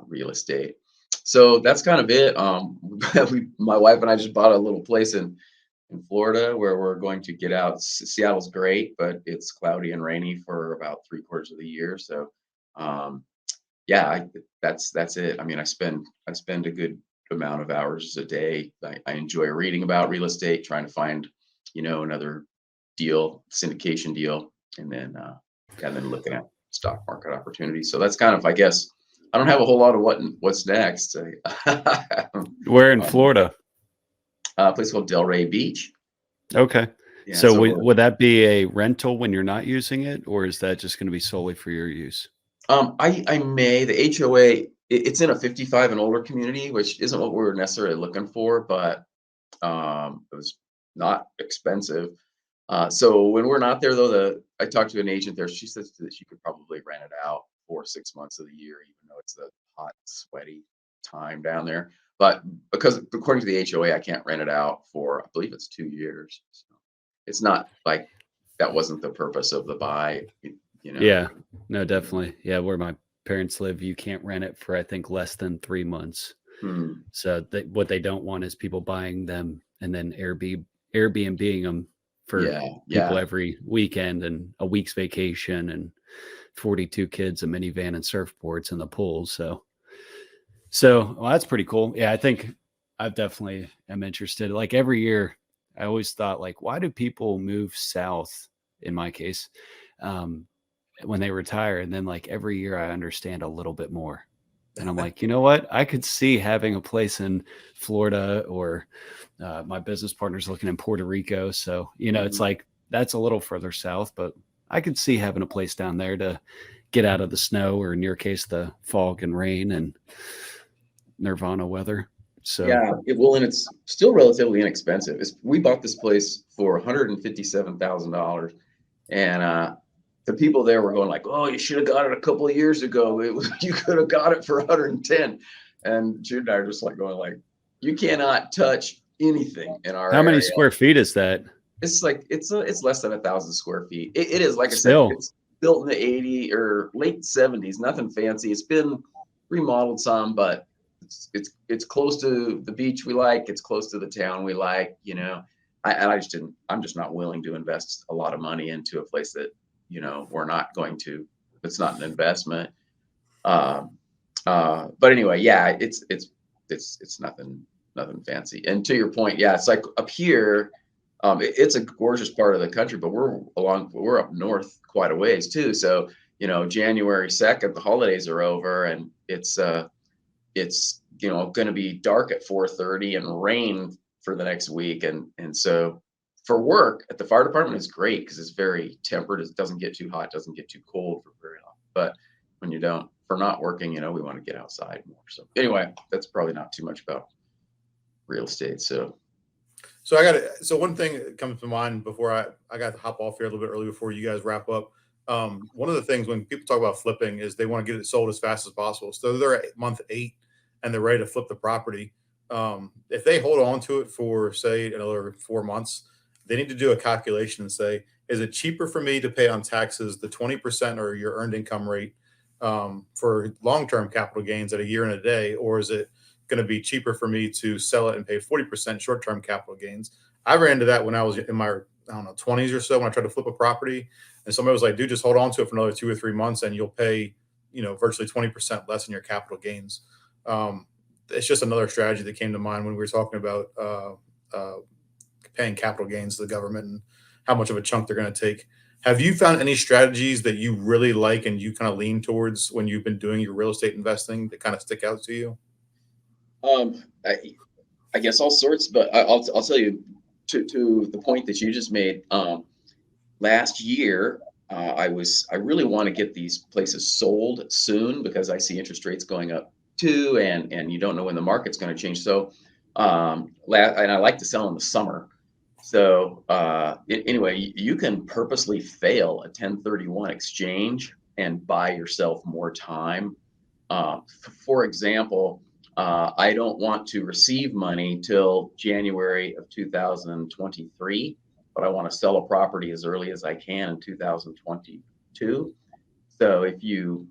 Speaker 3: real estate. So that's kind of it. My wife and I just bought a little place in Florida where we're going to get out. Seattle's great, but it's cloudy and rainy for about 3/4 of the year. So yeah, that's it. I mean, I spend a good amount of hours a day. I enjoy reading about real estate, trying to find, another deal, syndication deal, and then looking at stock market opportunities. So that's kind of, I guess, I don't have a whole lot of what's next.
Speaker 4: Where in Florida?
Speaker 3: A place called Delray Beach.
Speaker 4: Okay.
Speaker 3: Yeah,
Speaker 4: so would that be a rental when you're not using it, or is that just going to be solely for your use?
Speaker 3: I may, the HOA, it's in a 55 and older community, which isn't what we were necessarily looking for, but it was not expensive. So when we're not there, though, I talked to an agent there. She says that she could probably rent it out for 6 months of the year, even though it's a hot, sweaty time down there. But because according to the HOA, I can't rent it out for, I believe it's 2 years. So it's not like that wasn't the purpose of the buy.
Speaker 4: Yeah, no, definitely. Yeah, where my parents live, you can't rent it for, I think, less than 3 months. So what they don't want is people buying them and then Airbnb-ing them for people every weekend and a week's vacation and 42 kids, a minivan and surfboards in the pool. So well, that's pretty cool. Yeah, I think I definitely am interested. Like every year, I always thought, like, why do people move south? In my case, when they retire, and then like every year I understand a little bit more. And I'm like, you know what? I could see having a place in Florida, or my business partner's looking in Puerto Rico. So, it's like, that's a little further south, but I could see having a place down there to get out of the snow, or in your case, the fog and rain and Nirvana weather. So
Speaker 3: yeah, and it's still relatively inexpensive. We bought this place for $157,000, and the people there were going like, "Oh, you should have got it a couple of years ago. You could have got it for 110." And Jude and I are just like going like, "You cannot touch anything in our
Speaker 4: How many
Speaker 3: area."
Speaker 4: square feet is that?
Speaker 3: It's like it's less than 1,000 square feet. It is, like I
Speaker 4: Still.
Speaker 3: said, it's built in the 80s or late 70s. Nothing fancy. It's been remodeled some, but it's close to the beach we like. It's close to the town we like. I'm just not willing to invest a lot of money into a place that we're not going to. It's not an investment. But anyway, yeah, it's nothing fancy. And to your point, yeah, it's like up here. It's a gorgeous part of the country, but we're up north quite a ways too. So January 2nd, the holidays are over, and it's going to be dark at 4:30 and rain for the next week, and so for work at the fire department is great because it's very tempered. It doesn't get too hot, doesn't get too cold for very long. But when for not working, we want to get outside more. So anyway, that's probably not too much about real estate. So
Speaker 2: one thing that comes to mind before I got to hop off here a little bit early before you guys wrap up. One of the things when people talk about flipping is they want to get it sold as fast as possible. So they're at month 8 and they're ready to flip the property. If they hold on to it for, say, another 4 months, they need to do a calculation and say, is it cheaper for me to pay on taxes the 20% or your earned income rate for long-term capital gains at a year and a day, or is it going to be cheaper for me to sell it and pay 40% short-term capital gains? I ran into that when I was in my 20s or so, when I tried to flip a property, and somebody was like, dude, just hold on to it for another 2 or 3 months and you'll pay virtually 20% less in your capital gains. It's just another strategy that came to mind when we were talking about paying capital gains to the government and how much of a chunk they're going to take. Have you found any strategies that you really like and you kind of lean towards when you've been doing your real estate investing that kind of stick out to you?
Speaker 3: I guess all sorts, but I'll tell you to the point that you just made. Last year, I really want to get these places sold soon because I see interest rates going up too, and you don't know when the market's going to change. So, and I like to sell in the summer. So anyway, you can purposely fail a 1031 exchange and buy yourself more time. For example, I don't want to receive money till January of 2023, but I want to sell a property as early as I can in 2022. So if you,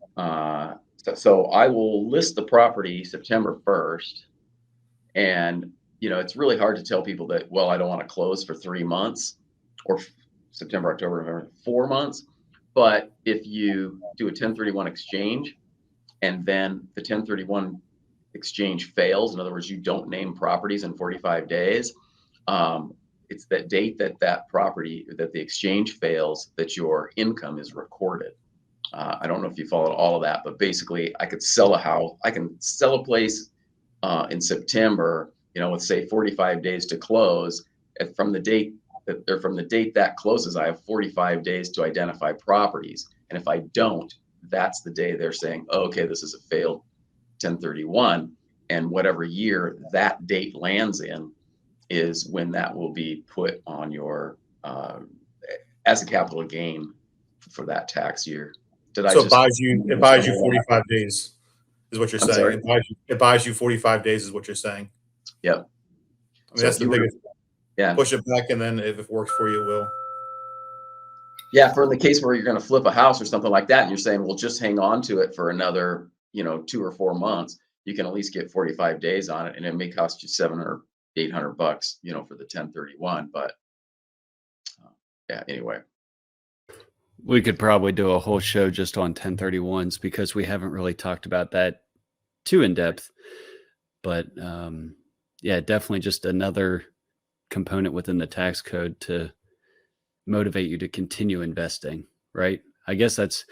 Speaker 3: so I will list the property September 1st, and it's really hard to tell people that, well, I don't want to close for 3 months or September, October, November, 4 months. But if you do a 1031 exchange and then the 1031 exchange fails, in other words, you don't name properties in 45 days, it's that date that that the exchange fails, that your income is recorded. I don't know if you followed all of that, but basically I can sell a place in September, with say 45 days to close. And from the date that closes, I have 45 days to identify properties. And if I don't, that's the day they're saying, oh, okay, this is a failed 1031. And whatever year that date lands in is when that will be put on your as a capital gain for that tax year.
Speaker 2: It buys you 45 days is what you're saying.
Speaker 3: Sorry?
Speaker 2: It buys you 45 days is what you're saying.
Speaker 3: Yep.
Speaker 2: I mean, that's the biggest.
Speaker 3: Yeah.
Speaker 2: Push it back, and then if it works for you, it will.
Speaker 3: Yeah, for the case where you're going to flip a house or something like that, and you're saying, well, just hang on to it for another, 2 or 4 months, you can at least get 45 days on it, and it may cost you $700 or $800, for the 1031. But yeah, anyway.
Speaker 4: We could probably do a whole show just on 1031s because we haven't really talked about that too in depth. But yeah, definitely just another component within the tax code to motivate you to continue investing, right? I guess that's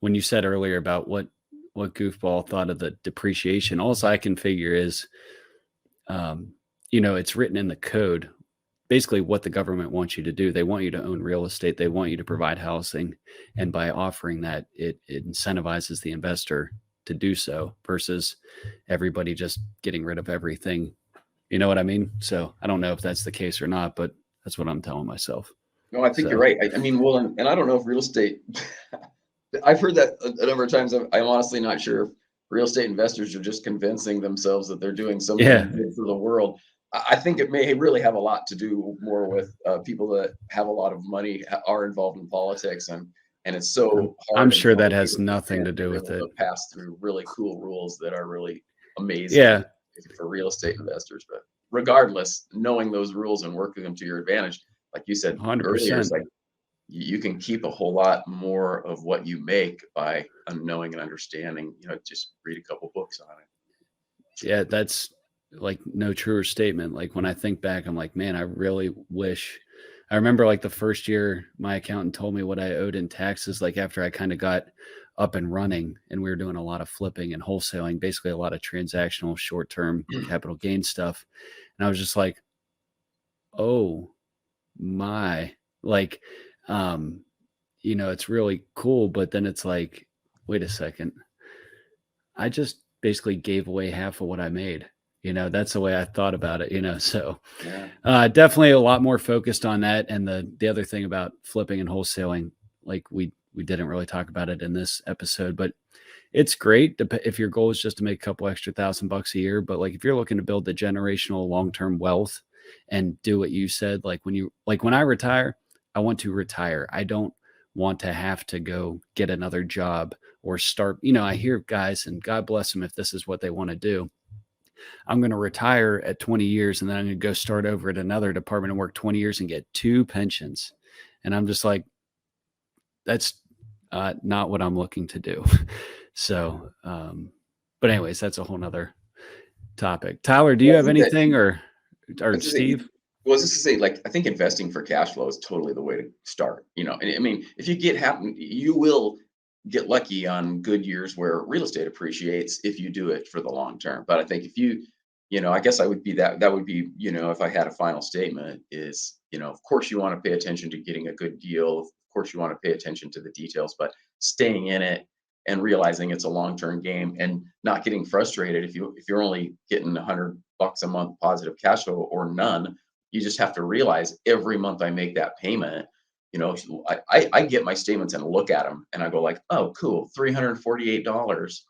Speaker 4: when you said earlier about what goofball thought of the depreciation. All I can figure is, it's written in the code, basically what the government wants you to do. They want you to own real estate. They want you to provide housing. And by offering that, it incentivizes the investor to do so versus everybody just getting rid of everything. You know what I mean? So I don't know if that's the case or not, but that's what I'm telling myself.
Speaker 3: No, I think you're right. I mean, well, and I don't know if real estate, I've heard that a number of times. I'm honestly not sure if real estate investors are just convincing themselves that they're doing something good for the world. I think it may really have a lot to do more with people that have a lot of money are involved in politics, and it's so hard.
Speaker 4: I'm sure that has nothing to do with it.
Speaker 3: Pass through really cool rules that are really amazing for real estate investors. But regardless, knowing those rules and working them to your advantage, like you said
Speaker 4: 100%.
Speaker 3: earlier, it's like you can keep a whole lot more of what you make by knowing and understanding. Just read a couple books on it.
Speaker 4: Yeah, that's like no truer statement. Like when I think back, I'm like, man, I really wish. I remember like the first year my accountant told me what I owed in taxes, like after I kind of got up and running and we were doing a lot of flipping and wholesaling, basically a lot of transactional short-term capital gain stuff. And I was just like, oh my, like, it's really cool. But then it's like, wait a second. I just basically gave away half of what I made. That's the way I thought about it, so definitely a lot more focused on that. And the other thing about flipping and wholesaling, like we didn't really talk about it in this episode, but it's great if your goal is just to make a couple extra $1,000 a year. But like, if you're looking to build the generational long-term wealth and do what you said, like when I retire, I want to retire. I don't want to have to go get another job or start, I hear guys, and God bless them if this is what they want to do. I'm going to retire at 20 years and then I'm going to go start over at another department and work 20 years and get 2 pensions. And I'm just like, that's not what I'm looking to do. So, but anyways, that's a whole nother topic. Tyler, do you have anything or Steve?
Speaker 3: Well, just to say, like, I think investing for cash flow is totally the way to start. I mean, if you you will get lucky on good years where real estate appreciates if you do it for the long term. But I think if you I guess I would be that would be, if I had a final statement is, of course you want to pay attention to getting a good deal. Of course you want to pay attention to the details, but staying in it and realizing it's a long-term game and not getting frustrated if you're only getting $100 a month positive cash flow or none. You just have to realize every month I make that payment, I get my statements and look at them and I go like, oh, cool, $348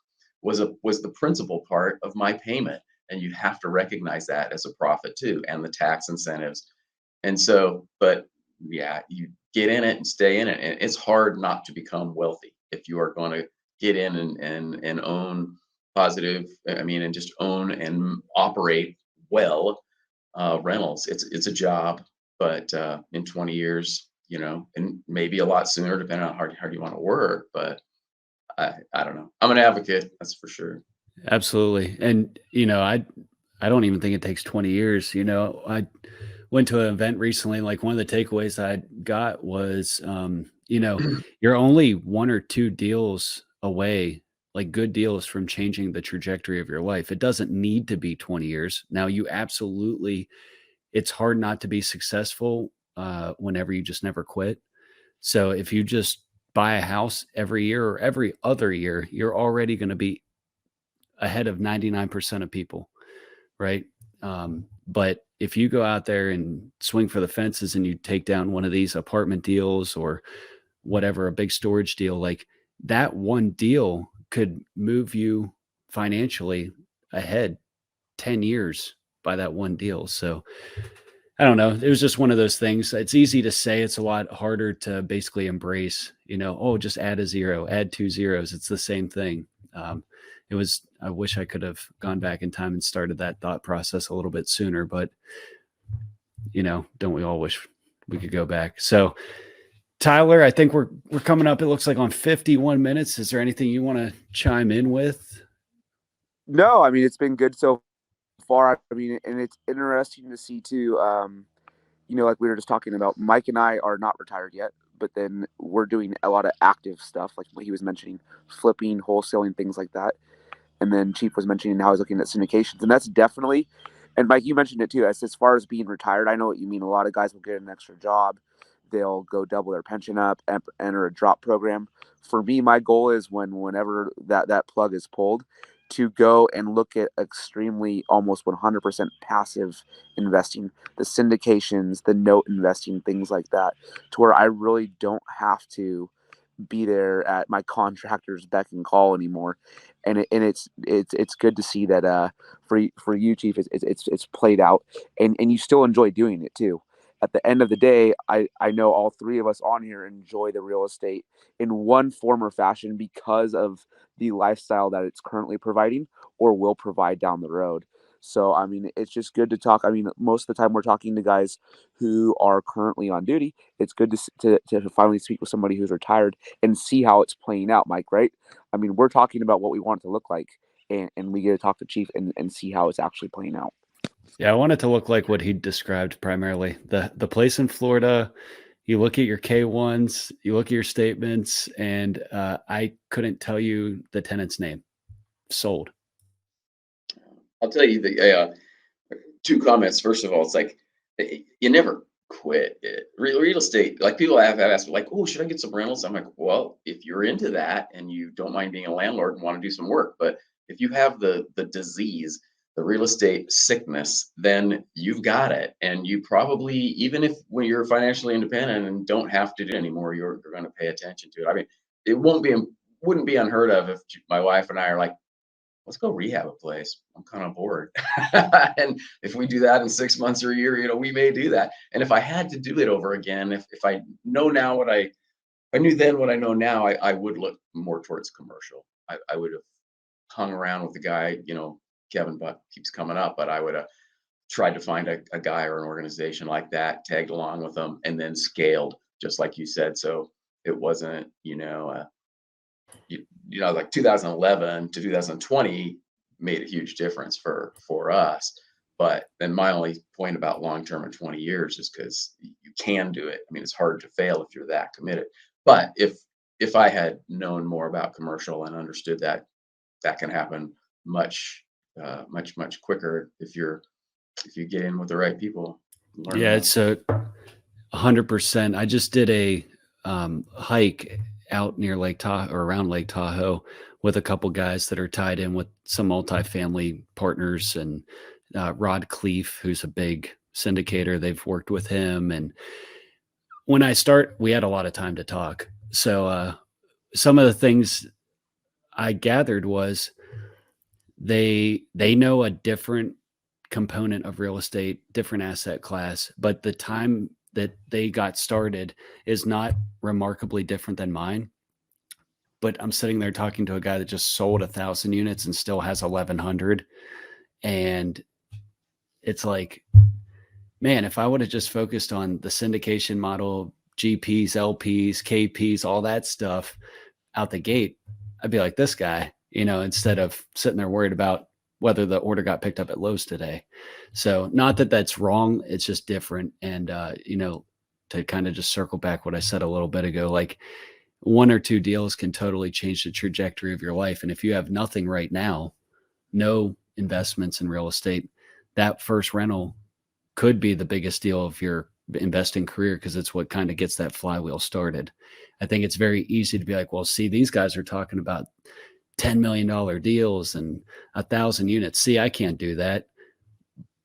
Speaker 3: was the principal part of my payment. And you have to recognize that as a profit too, and the tax incentives. And so, but yeah, you get in it and stay in it. And it's hard not to become wealthy if you are going to get in and own positive, and just own and operate well rentals. It's a job, but in 20 years, and maybe a lot sooner, depending on how hard you want to work. But I don't know. I'm an advocate, that's for sure.
Speaker 4: Absolutely. And, I don't even think it takes 20 years. I went to an event recently. Like one of the takeaways I got was, you're only one or two deals away, like good deals from changing the trajectory of your life. It doesn't need to be 20 years. Now it's hard not to be successful whenever you just never quit. So if you just buy a house every year or every other year, you're already going to be ahead of 99% of people, right? But if you go out there and swing for the fences and you take down one of these apartment deals or whatever, a big storage deal, like that one deal could move you financially ahead 10 years by that one deal. So I don't know. It was just one of those things. It's easy to say, it's a lot harder to basically embrace, just add a zero, add 2 zeros. It's the same thing. I wish I could have gone back in time and started that thought process a little bit sooner, but don't we all wish we could go back? So Tyler, I think we're coming up, it looks like, on 51 minutes. Is there anything you want to chime in with?
Speaker 5: No, it's been good so far. And it's interesting to see too, like we were just talking about, Mike and I are not retired yet, but then we're doing a lot of active stuff, like what he was mentioning, flipping, wholesaling, things like that. And then Chief was mentioning how he's looking at syndications. And that's definitely, and Mike, you mentioned it too, as far as being retired, I know what you mean. A lot of guys will get an extra job. They'll go double their pension up, enter a drop program. For me, my goal is whenever that plug is pulled, to go and look at extremely almost 100% passive investing, the syndications, the note investing, things like that, to where I really don't have to be there at my contractor's beck and call anymore. And it's good to see that for you, Chief, it's played out, and you still enjoy doing it too. At the end of the day, I know all three of us on here enjoy the real estate in one form or fashion because of the lifestyle that it's currently providing or will provide down the road. So, it's just good to talk. Most of the time we're talking to guys who are currently on duty. It's good to finally speak with somebody who's retired and see how it's playing out, Mike, right? We're talking about what we want it to look like, and we get to talk to Chief and see how it's actually playing out.
Speaker 4: Yeah, I want it to look like what he described primarily. The place in Florida, you look at your K1s, you look at your statements, and I couldn't tell you the tenant's name. Sold.
Speaker 3: I'll tell you the two comments. First of all, it's like you never quit it. Real estate, like people have asked me, like, oh, should I get some rentals? I'm like, well, if you're into that and you don't mind being a landlord and want to do some work, but if you have the disease, the real estate sickness, then you've got it. And you probably, even if when you're financially independent and don't have to do it anymore, you're going to pay attention to it. It wouldn't be unheard of if my wife and I are like, let's go rehab a place. I'm kind of bored. And if we do that in 6 months or a year, we may do that. And if I had to do it over again, if I know now I knew then what I know now, I would look more towards commercial. I would have hung around with the guy, Kevin Buck keeps coming up, but I would have tried to find a guy or an organization like that, tagged along with them, and then scaled, just like you said. So it wasn't, like 2011 to 2020 made a huge difference for us. But then my only point about long-term in 20 years is because you can do it. It's hard to fail if you're that committed. But if I had known more about commercial and understood that can happen much much quicker if you get in with the right people.
Speaker 4: Yeah, it's 100%. I just did a hike out near Lake Tahoe or around Lake Tahoe with a couple guys that are tied in with some multifamily partners, and Rod Cleef, who's a big syndicator. They've worked with him. And when we had a lot of time to talk. So some of the things I gathered was they know a different component of real estate, different asset class, but the time that they got started is not remarkably different than mine. But I'm sitting there talking to a guy that just sold 1,000 units and still has 1,100. And it's like, man, if I would have just focused on the syndication model, GPs, LPs, KPs, all that stuff out the gate, I'd be like this guy, instead of sitting there worried about whether the order got picked up at Lowe's today. So not that that's wrong. It's just different. And, to kind of just circle back what I said a little bit ago, like one or two deals can totally change the trajectory of your life. And if you have nothing right now, no investments in real estate, that first rental could be the biggest deal of your investing career, because it's what kind of gets that flywheel started. I think it's very easy to be like, well, see, these guys are talking about $10 million deals and 1,000 units. See, I can't do that.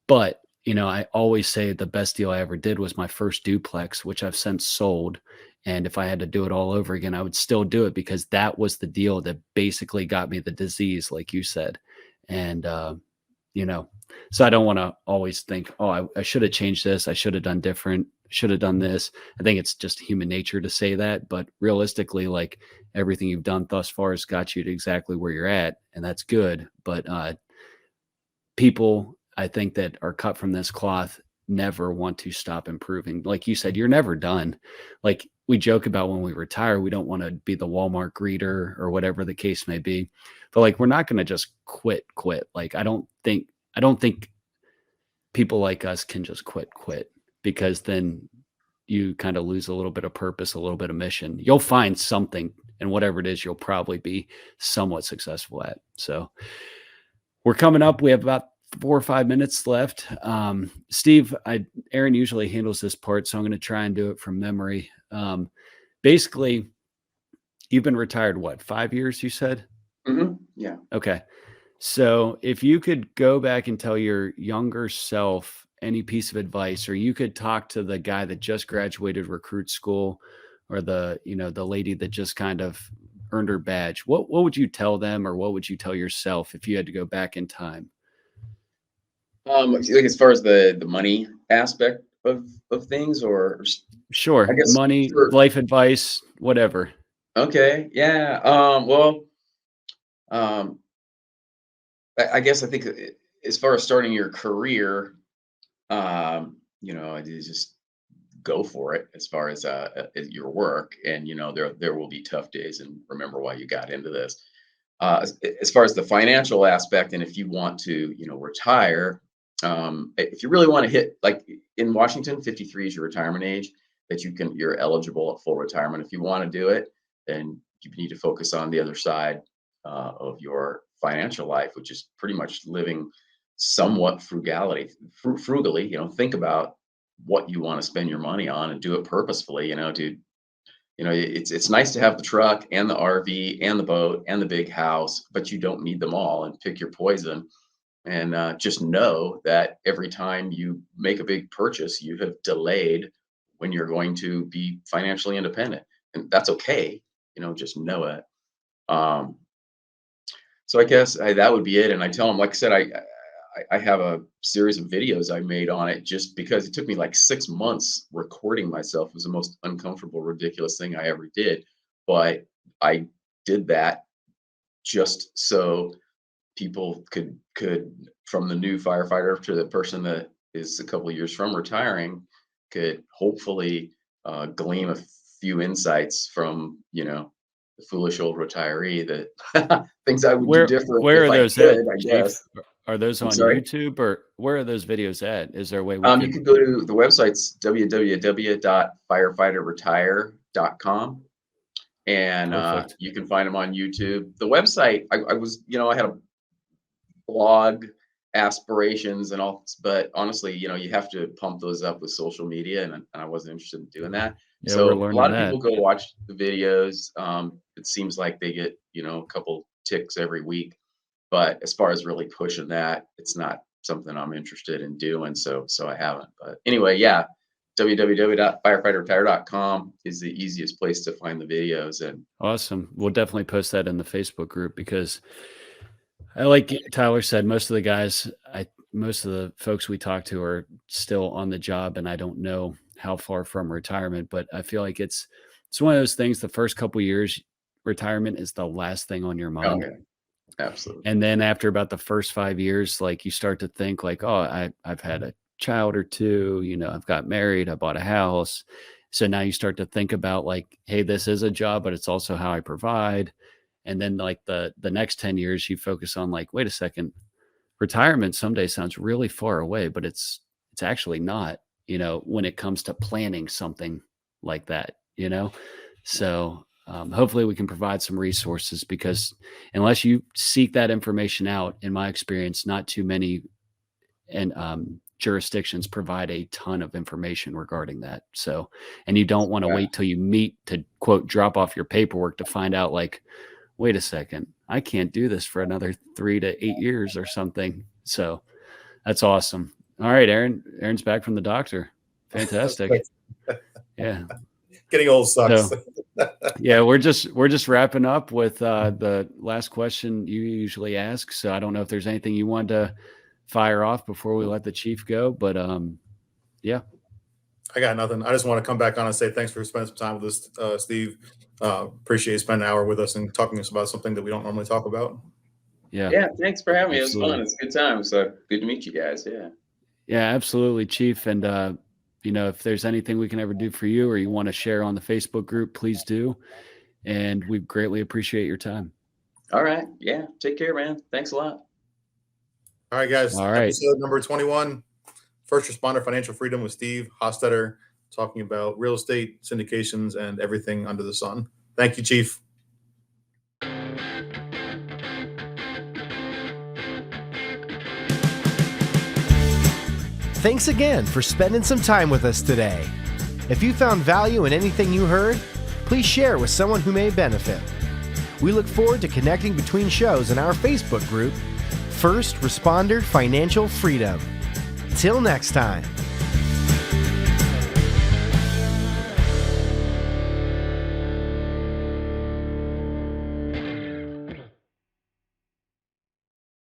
Speaker 4: But, I always say the best deal I ever did was my first duplex, which I've since sold. And if I had to do it all over again, I would still do it, because that was the deal that basically got me the disease, like you said. And, so I don't want to always think, oh, I should have changed this. I should have done different. Should have done this. I think it's just human nature to say that. But realistically, like everything you've done thus far has got you to exactly where you're at. And that's good. But people, I think, that are cut from this cloth never want to stop improving. Like you said, you're never done. Like we joke about when we retire, we don't want to be the Walmart greeter or whatever the case may be. But like, we're not going to just quit. Like, I don't think people like us can just quit, because then you kind of lose a little bit of purpose, a little bit of mission. You'll find something, and whatever it is, you'll probably be somewhat successful at. So we're coming up. We have about 4 or 5 minutes left. Steve, Aaron usually handles this part, so I'm going to try and do it from memory. Basically, you've been retired, what, 5 years, you said?
Speaker 3: Mm-hmm. Yeah.
Speaker 4: Okay. So if you could go back and tell your younger self any piece of advice, or you could talk to the guy that just graduated recruit school, or the lady that just kind of earned her badge, what would you tell them, or what would you tell yourself if you had to go back in time?
Speaker 3: Like as far as the money aspect of things, or
Speaker 4: sure,
Speaker 3: I guess
Speaker 4: money, life advice, whatever.
Speaker 3: Okay. Yeah. I guess I think as far as starting your career, I just go for it as far as your work, and there will be tough days, and remember why you got into this. As far as the financial aspect, and if you want to, retire, if you really want to hit, like in Washington, 53 is your retirement age that you're eligible at full retirement. If you want to do it, then you need to focus on the other side of your financial life, which is pretty much living somewhat frugally. Think about what you want to spend your money on and do it purposefully. It's nice to have the truck and the RV and the boat and the big house, but you don't need them all, and pick your poison. And just know that every time you make a big purchase, you have delayed when you're going to be financially independent, and that's okay. Just know it. So I guess that would be it. And I tell them, like I said, I have a series of videos I made on it, just because it took me like 6 months recording myself. It was the most uncomfortable, ridiculous thing I ever did. But I did that just so people could, from the new firefighter to the person that is a couple of years from retiring, could hopefully glean a few insights from, the foolish old retiree, that things I would do different.
Speaker 4: Where are those at?
Speaker 3: I guess.
Speaker 4: Are those on YouTube, or where are those videos at? Is there a way
Speaker 3: you could go to the website's www.firefighterretire.com, and you can find them on YouTube. The website, I had a blog aspirations and all, but honestly, you have to pump those up with social media, and I wasn't interested in doing that.
Speaker 4: Yeah,
Speaker 3: So
Speaker 4: we're
Speaker 3: a
Speaker 4: learning
Speaker 3: lot of
Speaker 4: that.
Speaker 3: people go watch the videos. It seems like they get, a couple ticks every week, but as far as really pushing that, it's not something I'm interested in doing. So I haven't. But anyway, yeah, www.firefighterretire.com is the easiest place to find the videos. And
Speaker 4: awesome. We'll definitely post that in the Facebook group, because like Tyler said, most of the folks we talk to are still on the job, and I don't know how far from retirement, but I feel like it's one of those things. The first couple of years, retirement is the last thing on your mind.
Speaker 3: okay, absolutely.
Speaker 4: And then after about the first 5 years, like you start to think like, oh, I've had a child or two, I've got married, I bought a house. So now you start to think about like, hey, this is a job, but it's also how I provide. And then like the next 10 years, you focus on like, wait a second, retirement someday sounds really far away, but it's actually not, when it comes to planning something like that, So hopefully we can provide some resources, because unless you seek that information out, in my experience, not too many jurisdictions provide a ton of information regarding that. So, and you don't want to wait till you meet to quote, drop off your paperwork to find out like, wait a second, I can't do this for another 3 to 8 years or something. So that's awesome. All right, Aaron. Aaron's back from the doctor. Fantastic. Yeah.
Speaker 2: Getting old sucks.
Speaker 4: So, yeah, we're just wrapping up with the last question you usually ask. So I don't know if there's anything you want to fire off before we let the chief go, but yeah.
Speaker 2: I got nothing. I just want to come back on and say thanks for spending some time with us, Steve. Appreciate you spending an hour with us and talking to us about something that we don't normally talk about.
Speaker 3: Yeah. Thanks for having me. Absolutely. It was fun. It's a good time. So good to meet you guys. Yeah.
Speaker 4: Yeah, absolutely, Chief. And if there's anything we can ever do for you, or you want to share on the Facebook group, please do. And we greatly appreciate your time.
Speaker 3: All right. Yeah. Take care, man. Thanks a lot.
Speaker 2: All right, guys.
Speaker 4: All right.
Speaker 2: Episode number 21, First Responder Financial Freedom with Steve Hostetter, talking about real estate, syndications, and everything under the sun. Thank you, Chief.
Speaker 1: Thanks again for spending some time with us today. If you found value in anything you heard, please share with someone who may benefit. We look forward to connecting between shows in our Facebook group, First Responder Financial Freedom. Till next time.